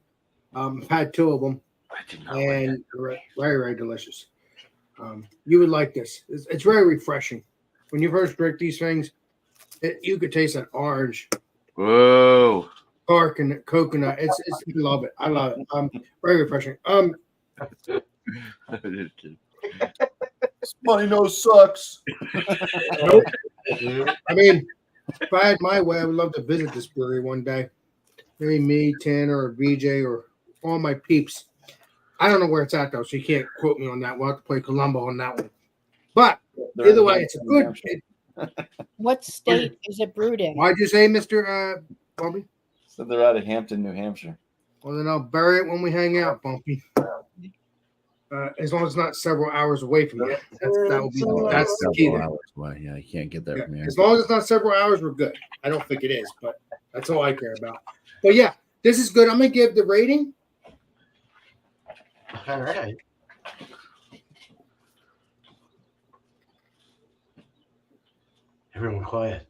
I've had two of them, I did not like that. and very, very delicious. You would like this. It's very refreshing. When you first drink these things, you could taste that orange, Whoa. bark, and coconut. It's I love it. I love it. Very refreshing. Money no sucks. Nope. I mean, if I had my way, I would love to visit this brewery one day. Maybe me, Tanner, or VJ, or all my peeps. I don't know where it's at though, so you can't quote me on that. We'll have to play Columbo on that one. But either way, it's a good. What state is it brewed in? Why'd you say, Mr. Bumpy? So they're out of Hampton, New Hampshire. Well, then I'll bury it when we hang out, Bumpy. As long as it's not several hours away from you. That's the key. Several hours away. Yeah, you can't get there Yeah, from here. as long as it's not several hours, we're good. I don't think it is, but that's all I care about. But yeah, this is good. I'm gonna give the rating. All right. Everyone quiet.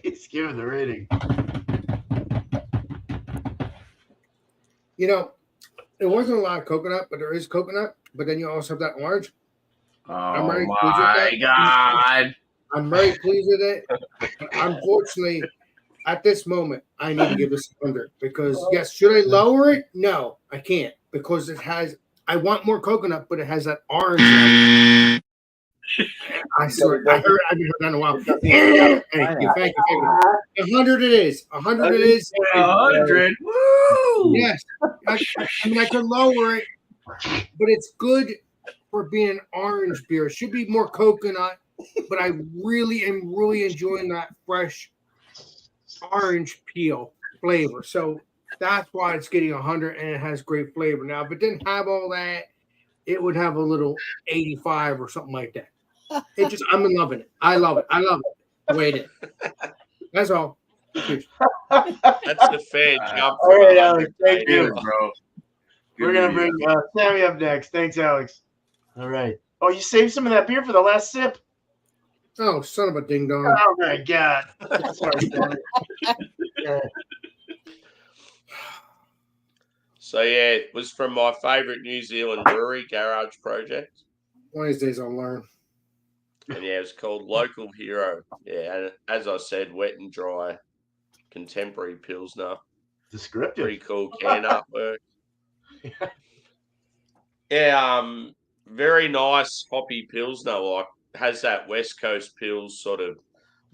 He's giving the rating. You know, there wasn't a lot of coconut, but there is coconut. But then you also have that orange. Oh very pleased with my that. god. I'm very pleased with it. But unfortunately, at this moment, I need to give this 100 because yes, should I lower it? No, I can't because it has. I want more coconut, but it has that orange. I swear, I haven't heard that in a while. Thank you, thank you. 100 it is. 100 it is. 100. Woo! Yes. I mean, I could lower it, but it's good for being an orange beer. It should be more coconut, but I really am enjoying that fresh orange peel flavor. So that's why it's getting 100, and it has great flavor. Now, if it didn't have all that, it would have a little 85 or something like that. It just, I'm loving it. I love it. I love it the way it is. That's all. Cheers. That's the fair jump. All right, Alex. Thank you. Good, bro. We're going to bring Sammy up next. Thanks, Alex. All right. Oh, you saved some of that beer for the last sip? Oh, son of a ding dong. Oh, my God. Sorry, Sammy. Yeah. So yeah, it was from my favourite New Zealand brewery, Garage Project. One of these days I'll learn. And yeah, it's called Local Hero. Yeah, and as I said, wet and dry, contemporary Pilsner. Descriptive. Pretty cool can artwork. Yeah, very nice hoppy Pilsner, like has that West Coast Pils sort of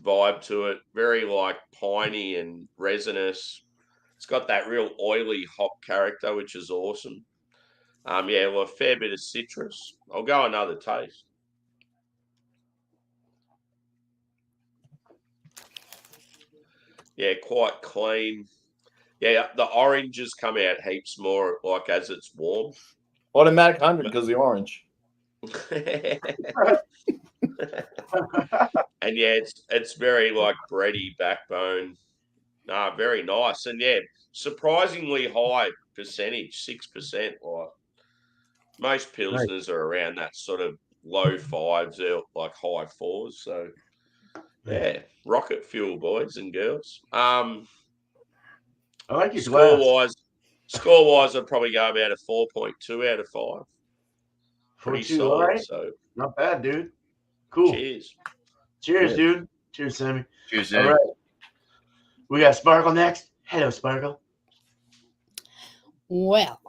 vibe to it. Very like piney and resinous. It's got that real oily hop character, which is awesome. Yeah, well, a fair bit of citrus. I'll go another taste. Yeah, quite clean. Yeah, the oranges come out heaps more, like as it's warm. Automatic 100 because the orange. And yeah, it's very like bready backbone. Very nice. And yeah, surprisingly high percentage, 6%. Like most Pilsners are around that sort of low fives, like high fours. So yeah, rocket fuel, boys and girls. I like your glass. Score wise, I'd probably go about a 4.2 out of 5. Pretty 4.2, solid. all right. So not bad, dude. Cool. Cheers. Cheers, dude. Cheers, Sammy. Cheers, All Sammy. right. We got Sparkle next. Hello, Sparkle. Well,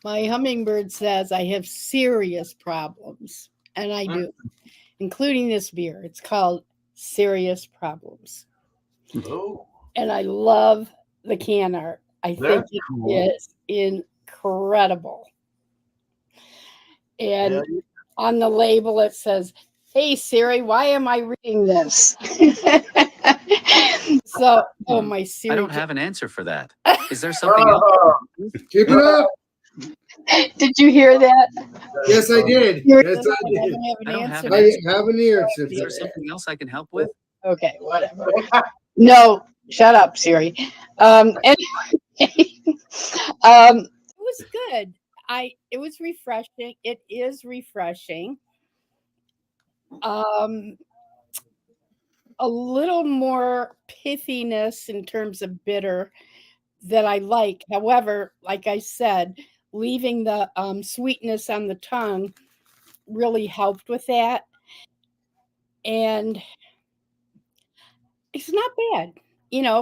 my hummingbird says I have serious problems, and I do, including this beer. It's called Serious Problems. Oh. And I love the can art. I think it cool. is incredible. And Yeah. on the label it says, "Hey Siri, why am I reading this?" So, oh my Siri. I don't have an answer for that. Is there something else? Keep it up. Did you hear that? Yes, I did. You're- Yes, I did. I don't have an I answer. don't have I have an answer. Is there something else I can help with? Okay, whatever. No, shut up, Siri. Anyway, it was good. It was refreshing. It is refreshing. A little more pithiness in terms of bitter that I like. However, like I said, leaving the sweetness on the tongue really helped with that. And it's not bad,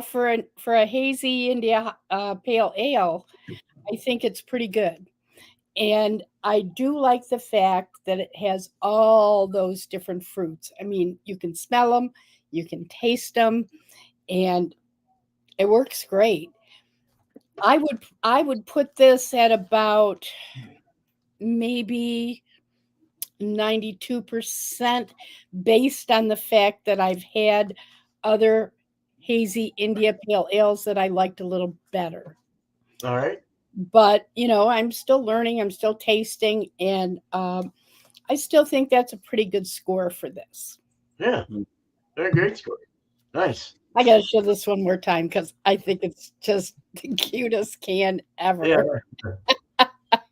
for a hazy India pale ale. I think it's pretty good, and I do like the fact that it has all those different fruits. I mean, you can smell them, you can taste them, and it works great. I would put this at about maybe 92% based on the fact that I've had other hazy India pale ales that I liked a little better. All right. But, I'm still learning, I'm still tasting, and I still think that's a pretty good score for this. Yeah. Very great score. Nice. I got to show this one more time because I think it's just the cutest can ever. Yeah.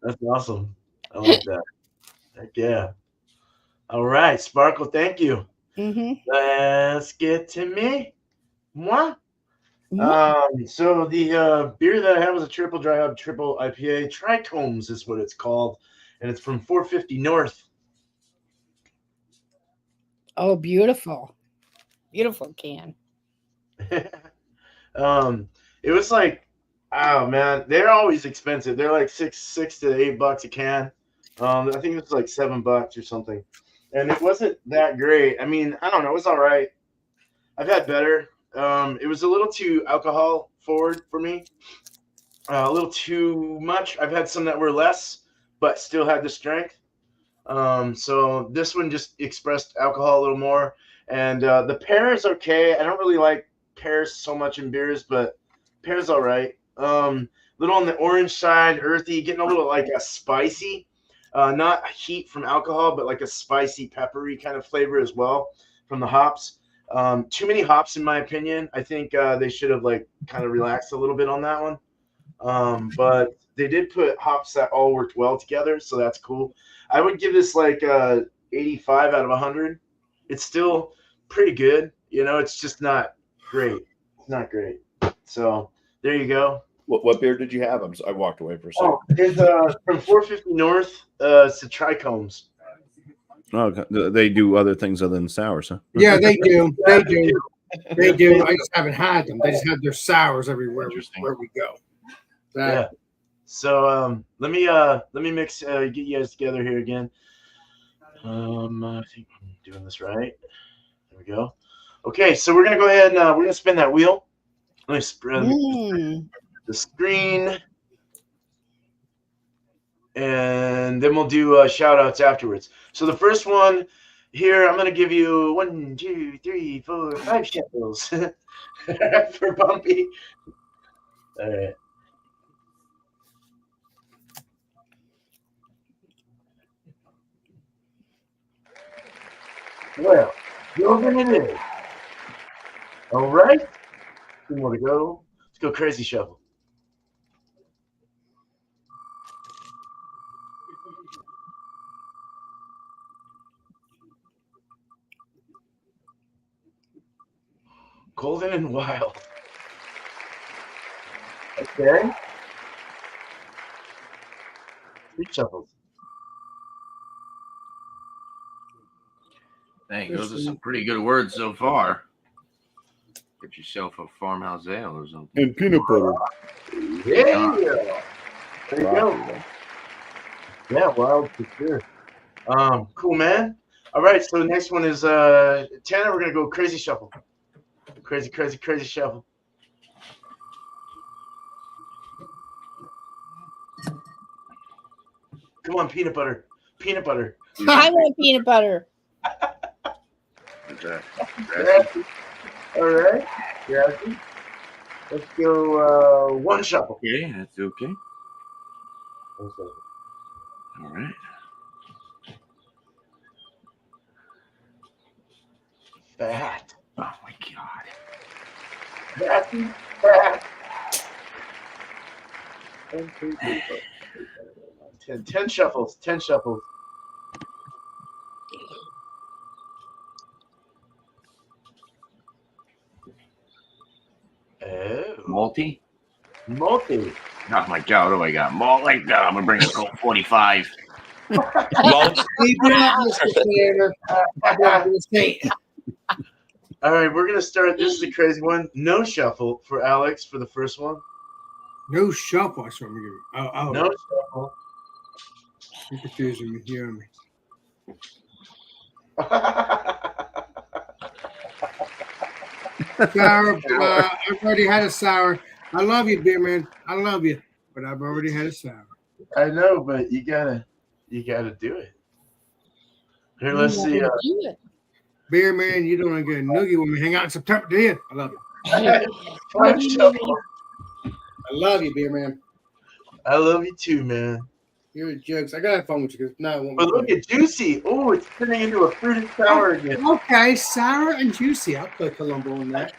That's awesome. I like that. Heck yeah. All right, Sparkle, thank you. Mm-hmm. Let's get to me. Moi. Mm-hmm. So the beer that I had was a triple dry hop, triple IPA. Trichomes is what it's called, and it's from 450 North. Oh, beautiful. Beautiful can. It was like, oh man, they're always expensive. They're like $6 to $8 a can. I think it was like $7 or something, and it wasn't that great. I mean, I don't know, it was all right. I've had better. It was a little too alcohol forward for me, a little too much. I've had some that were less, but still had the strength. So this one just expressed alcohol a little more, and the pear is okay. I don't really like pears so much in beers, but pear's all right. Little on the orange side, earthy, getting a little like a spicy, not heat from alcohol, but like a spicy, peppery kind of flavor as well from the hops. Too many hops, in my opinion. I think they should have like kind of relaxed a little bit on that one. But they did put hops that all worked well together, so that's cool. I would give this like 85 out of 100. It's still pretty good. You know, it's just not great. It's not great. So there you go. What beer did you have? I walked away for a second. Oh, it's from 450 North. It's the Trichomes. Oh, they do other things other than sours, huh? Yeah, they do. They do. They do. I just haven't had them. They just have their sours everywhere where we go. Yeah. So let me mix get you guys together here again. I think I'm doing this right. There we go. Okay, so we're gonna go ahead and we're gonna spin that wheel. Let me spread the screen, and then we'll do shout outs afterwards. So the first one here, I'm gonna give you 1, 2, 3, 4, 5 shuffles for Bumpy. All right. Well, Yogan it is. All right. 2 more to go. Let's go crazy shuffle. Golden and Wild. Okay. 3 shuffles. Dang, those are some pretty good words so far. Get yourself a farmhouse ale or something. And peanut butter. Yeah. There you go. Yeah, wild for sure. Cool, man. All right, so the next one is Tanner. We're gonna go crazy shuffle. Crazy shuffle. Come on, peanut butter. Peanut butter. I want peanut butter. All right. Yeah. Let's go 1 shuffle. Okay, that's okay. 1 shuffle. All right. Fat. Oh my god. Fat. 10 shuffles. 10 shuffles. Oh. Malty? Multi. Oh my god, what do I got? Malt like that. I'm gonna bring a Colt 45. Malt. All right, we're gonna start. This is a crazy one. No shuffle for Alex for the first one. No shuffle. I saw me. Oh, No shuffle. you're confusing me. Hear me. Sour. I've already had a sour. I love you, beer man. I love you, but I've already had a sour. I know, but you gotta do it. Here, let's see. Beer man, you don't want to get a noogie when we hang out in September, do you? I love you. 5 shuffle. I love you, beer man. I love you too, man. You're a jokes. I gotta have fun with you because now I won't. But look at Juicy. Oh, it's turning into a fruited sour again. Okay, sour and juicy. I'll play Columbo on that.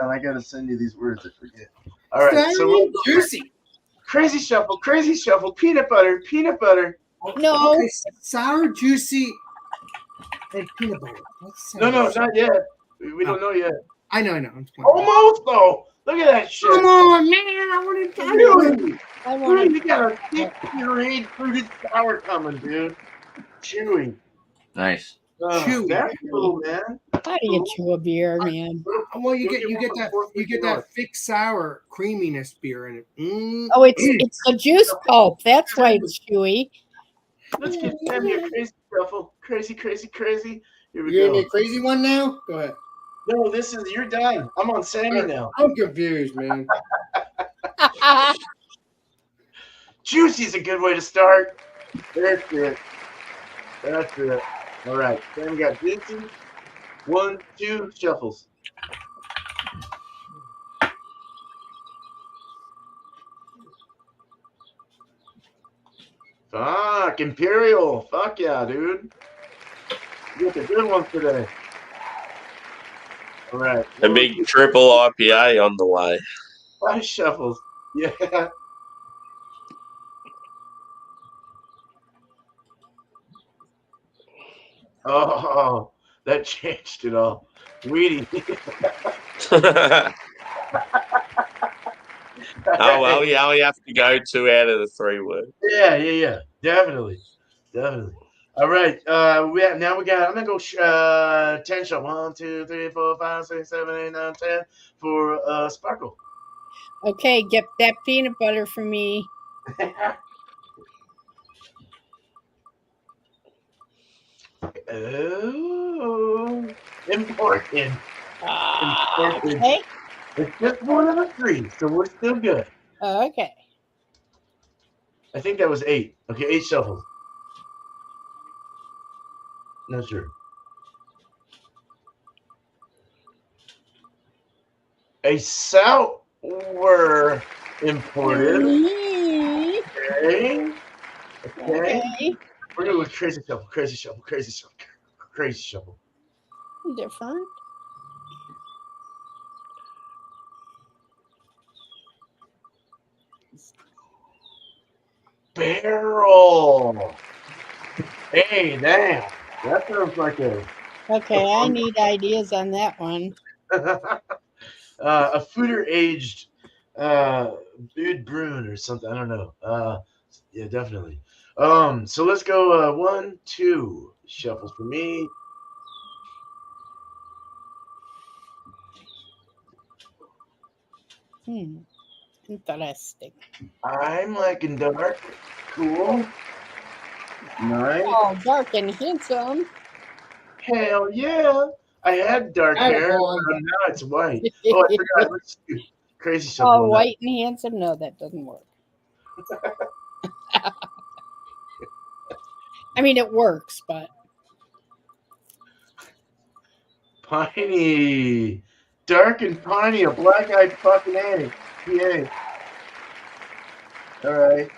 I gotta send you these words. I forget. All right, sour so and juicy. crazy shuffle, peanut butter. No. Okay, sour, juicy, and peanut butter. No, not yet. We don't know yet. I know. I'm playing. Almost though. Look at that shit. Come on, man. I want to tell you. Dude, you got a thick pureed fruited sour coming, dude. Chewy. Nice. Chewy. That's cool, man. How do you chew a beer, man? Well, you get that thick sour creaminess beer in it. Oh, it's a juice pulp. That's why it's chewy. Let's get Sammy a crazy shuffle. Crazy, crazy, crazy. Here we You're go. gonna be a crazy one now? Go ahead. No, you're done. I'm on Sammy now. I'm confused, man. Juicy's a good way to start. That's it. That's it. All right. Sammy got juicy. 1, 2 shuffles. Fuck, Imperial. Fuck yeah, dude. You got the good ones today. All right. A big triple IPA on the way. 5 shuffles. Yeah. Oh, that changed it all. Weedy. Oh, well, you only have to go 2 out of the 3 words. Yeah. Definitely. All right. Now we got. I'm gonna go 10 shot. 1, 2, 3, 4, 5, 6, 7, 8, 9, 10 for Sparkle. Okay, get that peanut butter for me. Oh, important. Okay. It's just 1 of the 3, so we're still good. Okay. I think that was 8. Okay, 8 shuffles. Not sure. A sour imported. Okay. We're going with crazy shuffle. Different. Barrel. Hey, damn. That sounds like a Okay, I need ideas on that one. a fooder aged Bud Brune or something. I don't know. Yeah, definitely. So let's go 1, 2 shuffles for me. Interesting. I'm liking dark. Cool. Nice. Oh, dark and handsome. Hell yeah. I had dark hair. Attaboy. Now it's white. Oh, I forgot. Let's do crazy shuffle. Oh, on that. white and handsome? No, that doesn't work. I mean, it works, but Piney. Dark and piney, a black-eyed fucking A. PA. All right.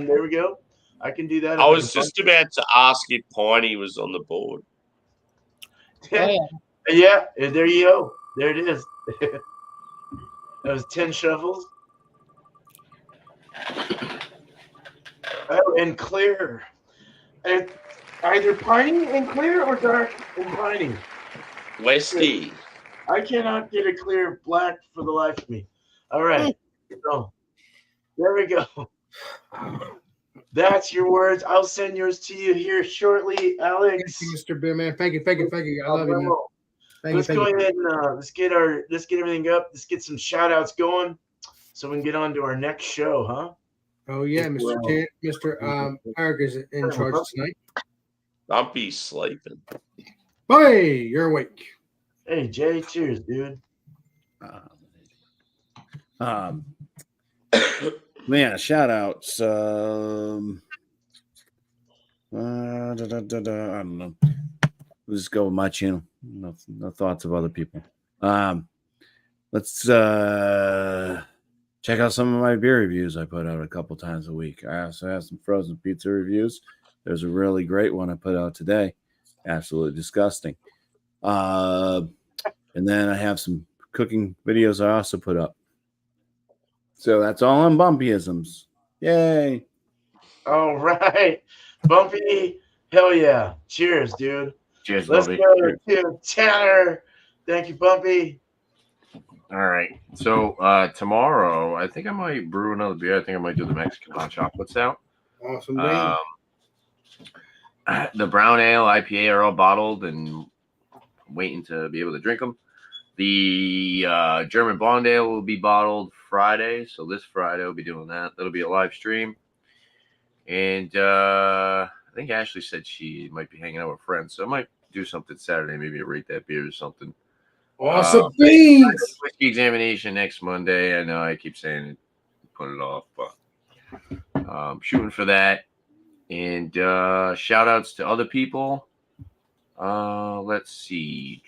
There we go. I can do that. I was just about to ask if Piney was on the board. oh, Yeah, there you go. There it is. That was 10 shuffles. Oh, and clear. And either piney and clear or dark and piney. Westy. I cannot get a clear black for the life of me. All right. So, there we go. That's your words. I'll send yours to you here shortly, Alex. Thank you, Mr. Beer Man. Thank you. I love you, man. Let's go ahead and let's get everything up. Let's get some shout outs going so we can get on to our next show, huh? Oh yeah, Mr. Eric is in charge tonight. Bumpy's sleeping. Hey, you're awake. Hey Jay, cheers, dude. Man, shout outs. I don't know. Let's just go with my channel. No thoughts of other people. Let's check out some of my beer reviews I put out a couple times a week. I also have some frozen pizza reviews. There's a really great one I put out today. Absolutely disgusting. And then I have some cooking videos I also put up. So that's all on Bumpyisms. Yay. All right. Bumpy, hell yeah. Cheers, dude. Cheers, Let's Bumpy. go to Tanner. Thank you, Bumpy. All right. So tomorrow, I think I might brew another beer. I think I might do the Mexican hot chocolates out. Awesome, man. The brown ale, IPA are all bottled, and waiting to be able to drink them. The German Blonde Ale will be bottled Friday, so this Friday we'll be doing that. That'll be a live stream. And I think Ashley said she might be hanging out with friends, so I might do something Saturday, maybe rate that beer or something. Awesome beans. Whiskey examination next Monday. I know I keep saying it, put it off, but shooting for that. And shout outs to other people. Let's see.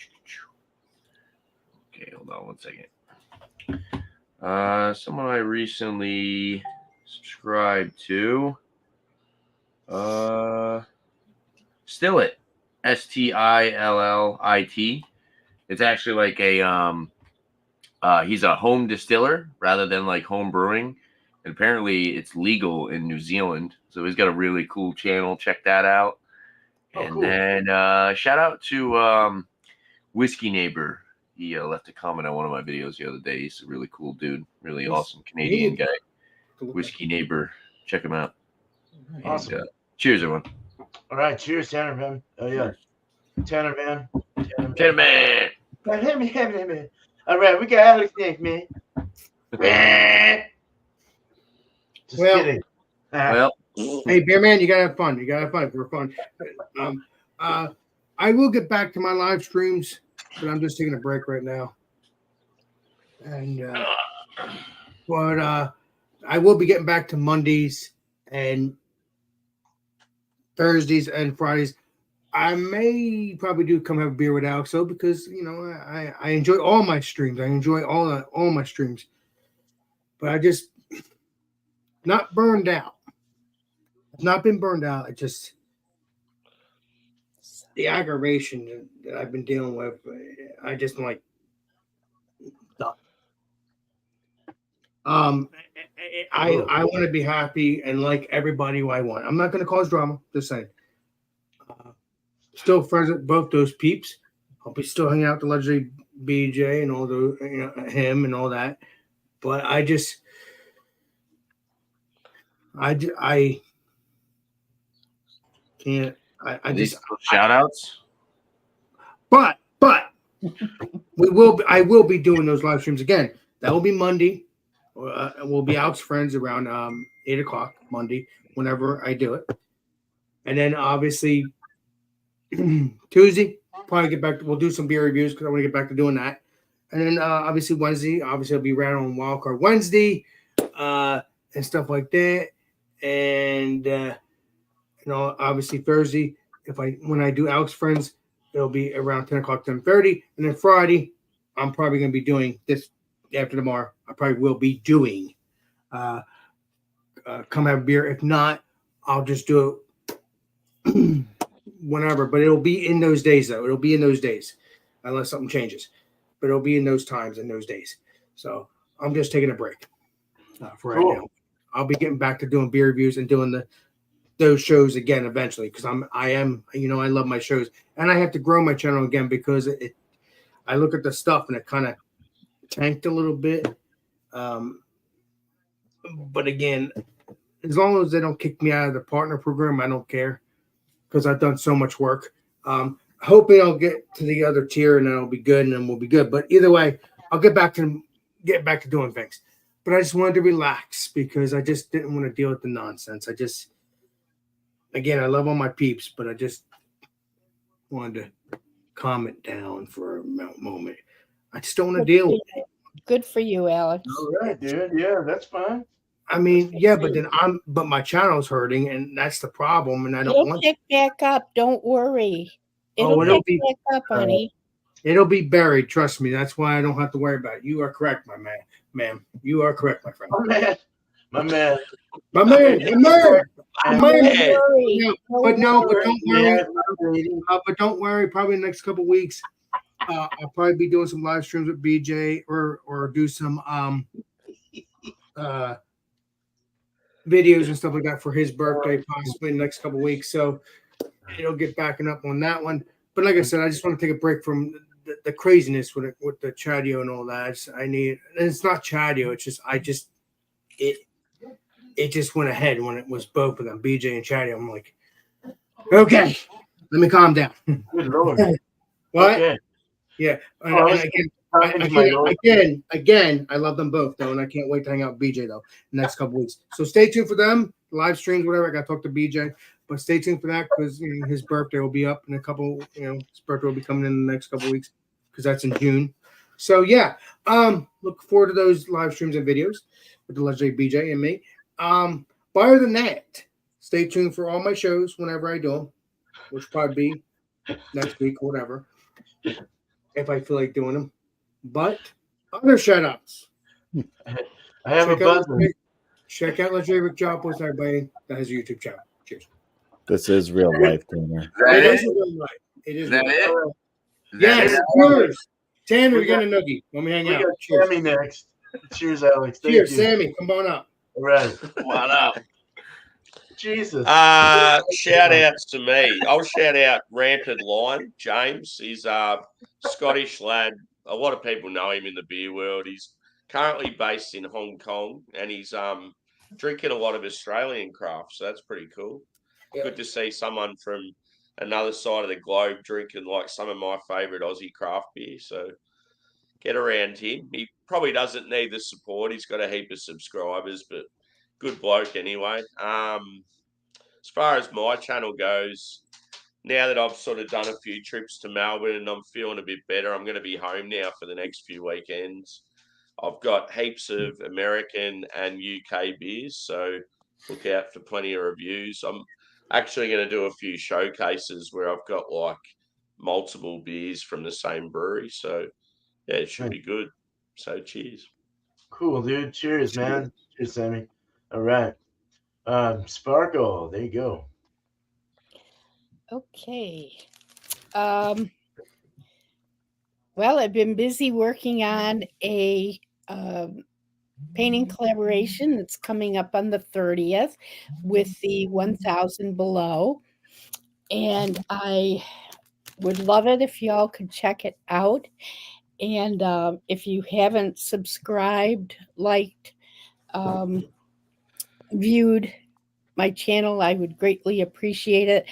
Okay, hold on one second. Someone I recently subscribed to. Stillit. Stillit. It's actually like a he's a home distiller rather than like home brewing. And apparently it's legal in New Zealand. So he's got a really cool channel. Check that out. And then shout out to Whiskey Neighbor. He left a comment on one of my videos the other day. He's a really cool dude. Really awesome Canadian guy. Whiskey Neighbor. Check him out. Awesome. And, cheers, everyone. All right. Cheers, Tanner, man. Oh, yeah. Tanner, man. Tanner, man. All right. We got Alex next, man. Just kidding. Well, Hey, Beer Man, you gotta have fun. You gotta have fun. We're fun. I will get back to my live streams, but I'm just taking a break right now. And but I will be getting back to Mondays and Thursdays and Fridays. I may probably come have a beer with Alex though, because I enjoy all my streams. I enjoy all my streams, but I just not burned out. I've not been burned out. It just the aggravation that I've been dealing with. I just like stop. I want to be happy and like everybody who I want. I'm not going to cause drama. Just saying. Still friends with both those peeps. I'll be still hanging out with the legendary BJ and all the him and all that. But I can't. I just shout outs. But I will be doing those live streams again. That will be Monday. And we'll be out friends around 8:00 Monday, whenever I do it. And then obviously Tuesday, probably get back. We'll do some beer reviews because I want to get back to doing that. And then obviously Wednesday, I'll be around on Wildcard Wednesday, and stuff like that. And obviously Thursday, when I do Alex Friends, it'll be around 10:00, 10:30. And then Friday, I'm probably going to be doing this after tomorrow. I probably will be doing come have a beer. If not, I'll just do it whenever. But it'll be in those days, though. It'll be in those days, unless something changes. But it'll be in those times, in those days. So I'm just taking a break for right now. I'll be getting back to doing beer reviews and doing those shows again eventually, because I am I love my shows, and I have to grow my channel again because I look at the stuff and it kind of tanked a little bit. But again, as long as they don't kick me out of the partner program, I don't care, because I've done so much work. Hoping I'll get to the other tier and then I'll be good, and then we'll be good. But either way, I'll get back to doing things. But I just wanted to relax because I just didn't want to deal with the nonsense. Again, I love all my peeps, but I just wanted to calm it down for a moment. I just don't want to deal with it. Good for you, Alex. All right, dude. Yeah, that's fine. I mean, yeah, but my channel's hurting, and that's the problem. And I don't want pick back up. Don't worry. It'll pick back up, honey. It'll be buried. Trust me. That's why I don't have to worry about it. You are correct, my man, ma'am. You are correct, my friend. My man. But don't worry. Probably in the next couple of weeks, I'll probably be doing some live streams with BJ or do some videos and stuff like that for his birthday, possibly in the next couple of weeks. So it'll get backing up on that one. But like I said, I just want to take a break from the craziness with the Chadio and all that. And it's not Chadio. It's just it just went ahead when it was both of them, BJ and Chadio. I'm like, okay, let me calm down. Good Lord. What? Okay. Yeah, and, Oh, I and was again, talking to my daughter. again, I love them both though, and I can't wait to hang out with BJ though the next couple weeks. So stay tuned for them, live streams, whatever. I got to talk to BJ, but stay tuned for that because his birthday will be up in a couple. His birthday will be coming in the next couple weeks because that's in June. So yeah, look forward to those live streams and videos with the legendary BJ and me. Other than that, stay tuned for all my shows whenever I do them, which will probably be next week or whatever, if I feel like doing them. But other shout outs. I have a buzzer. Check out Legendary Rick Jopos, everybody that has a YouTube channel. Cheers. This is real life, Tanner. It is real life. It is Is that real life. it? Yes, cheers. Tanner, We got- get a noogie. Let me hang We out. got Cheers. Sammy next. Cheers, Alex. Thank Cheers, you. Sammy. Come on up. All right. Come on up. Jesus. Shout outs to me. I'll shout out Rampant Lion, James. He's a Scottish lad. A lot of people know him in the beer world. He's currently based in Hong Kong and he's drinking a lot of Australian craft. So that's pretty cool. Yeah. Good to see someone from another side of the globe drinking like some of my favourite Aussie craft beer. So get around him. He probably doesn't need the support. He's got a heap of subscribers, but good bloke anyway. As far as my channel goes, now that I've sort of done a few trips to Melbourne and I'm feeling a bit better, I'm going to be home now for the next few weekends. I've got heaps of American and UK beers, so look out for plenty of reviews. I'm actually going to do a few showcases where I've got like multiple beers from the same brewery. So yeah, it should be good. So cheers. Cool, dude. Cheers, man. Cheers, Sammy. All right. Sparkle, there you go. Okay. Well, I've been busy working on a painting collaboration that's coming up on the 30th with the 1000 Below. And I would love it if y'all could check it out. And if you haven't subscribed, liked, viewed my channel, I would greatly appreciate it.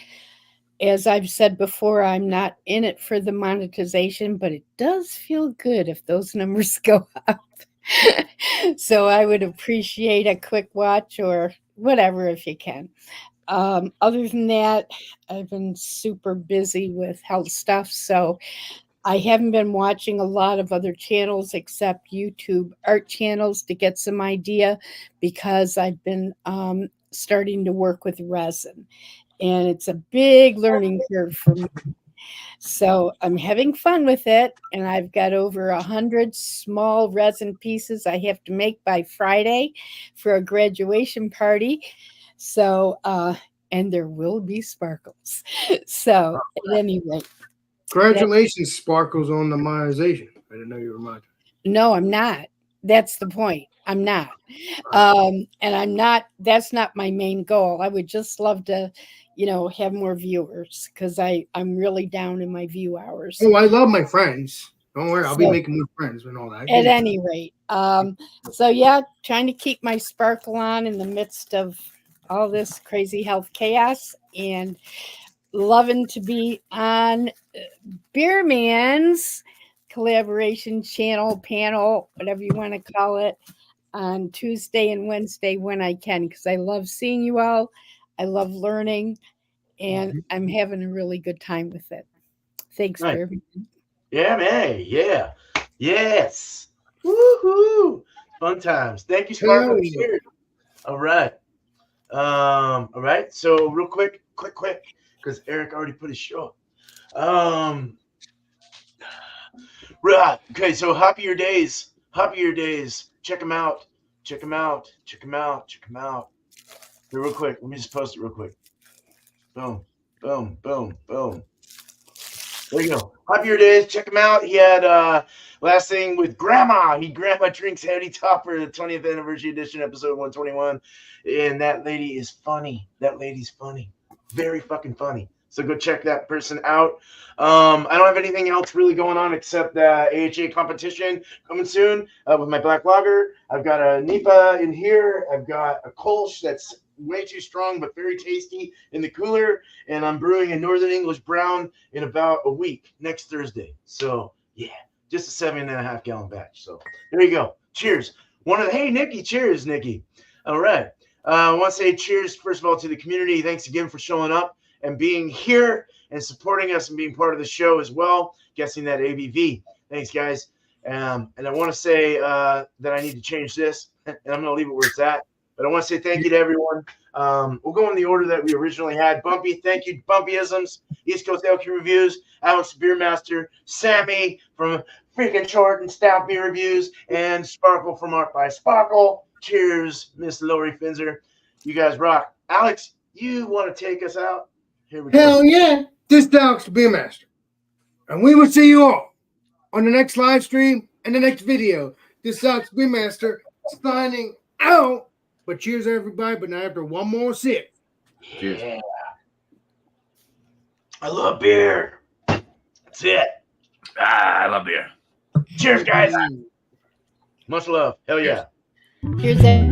As I've said before, I'm not in it for the monetization, but it does feel good if those numbers go up. So I would appreciate a quick watch or whatever if you can. Other than that, I've been super busy with health stuff, so I haven't been watching a lot of other channels except YouTube art channels to get some idea because I've been starting to work with resin. And it's a big learning curve for me. So I'm having fun with it. And I've got over 100 small resin pieces I have to make by Friday for a graduation party. So, and there will be sparkles. So at any rate. Congratulations, Sparkles, on the monetization. I didn't know you were monetized. No, I'm not. That's the point. I'm not. And I'm not, that's not my main goal. I would just love to, have more viewers because I'm really down in my view hours. Oh, I love my friends. Don't worry, I'll be making more friends and all that. At any rate. So yeah, trying to keep my sparkle on in the midst of all this crazy health chaos and loving to be on Beer Man's collaboration channel, panel, whatever you want to call it, on Tuesday and Wednesday when I can, because I love seeing you all. I love learning, and I'm having a really good time with it. Thanks, Nice. Beer. Yeah, man. Yeah. Yes. Woohoo. Fun times. Thank you, Sparkle. Hell yeah. All right. All right. So real quick, because Eric already put his show up. Right. Okay. So happier days. Check them out. Here, real quick. Let me just post it real quick. Boom. There you go. Happier days. Check him out. He had last thing with Grandma. Grandma Drinks Heady Topper, the 20th anniversary edition, episode 121. And that lady is funny. That lady's funny. Very fucking funny. So go check that person out. I don't have anything else really going on except AHA competition coming soon with my black lager. I've got a Nipa in here. I've got a Kolsch that's way too strong but very tasty in the cooler. And I'm brewing a Northern English Brown in about a week, next Thursday. So Yeah, just a 7.5 gallon batch. So there you go. Cheers. Hey, Nikki. Cheers, Nikki. All right. I want to say cheers, first of all, to the community. Thanks again for showing up and being here and supporting us and being part of the show as well. Guessing that ABV. Thanks, guys. And I want to say that I need to change this, and I'm going to leave it where it's at. But I want to say thank you to everyone. We'll go in the order that we originally had. Bumpy, thank you. Bumpyisms, East Coast LQ Reviews, Alex Beermaster, Sammy from Freaking Short and Stout Beer Reviews, and Sparkle from Art by Sparkle. Cheers, Miss Lori Finzer. You guys rock. Alex, you want to take us out? Here we go. Hell yeah. This is Alex Beermaster. And we will see you all on the next live stream and the next video. This is Alex Beermaster signing out. But cheers, everybody. But now after one more sip. Cheers. Yeah. I love beer. That's it. I love beer. Cheers, guys. Much love. Hell yeah. Here's that.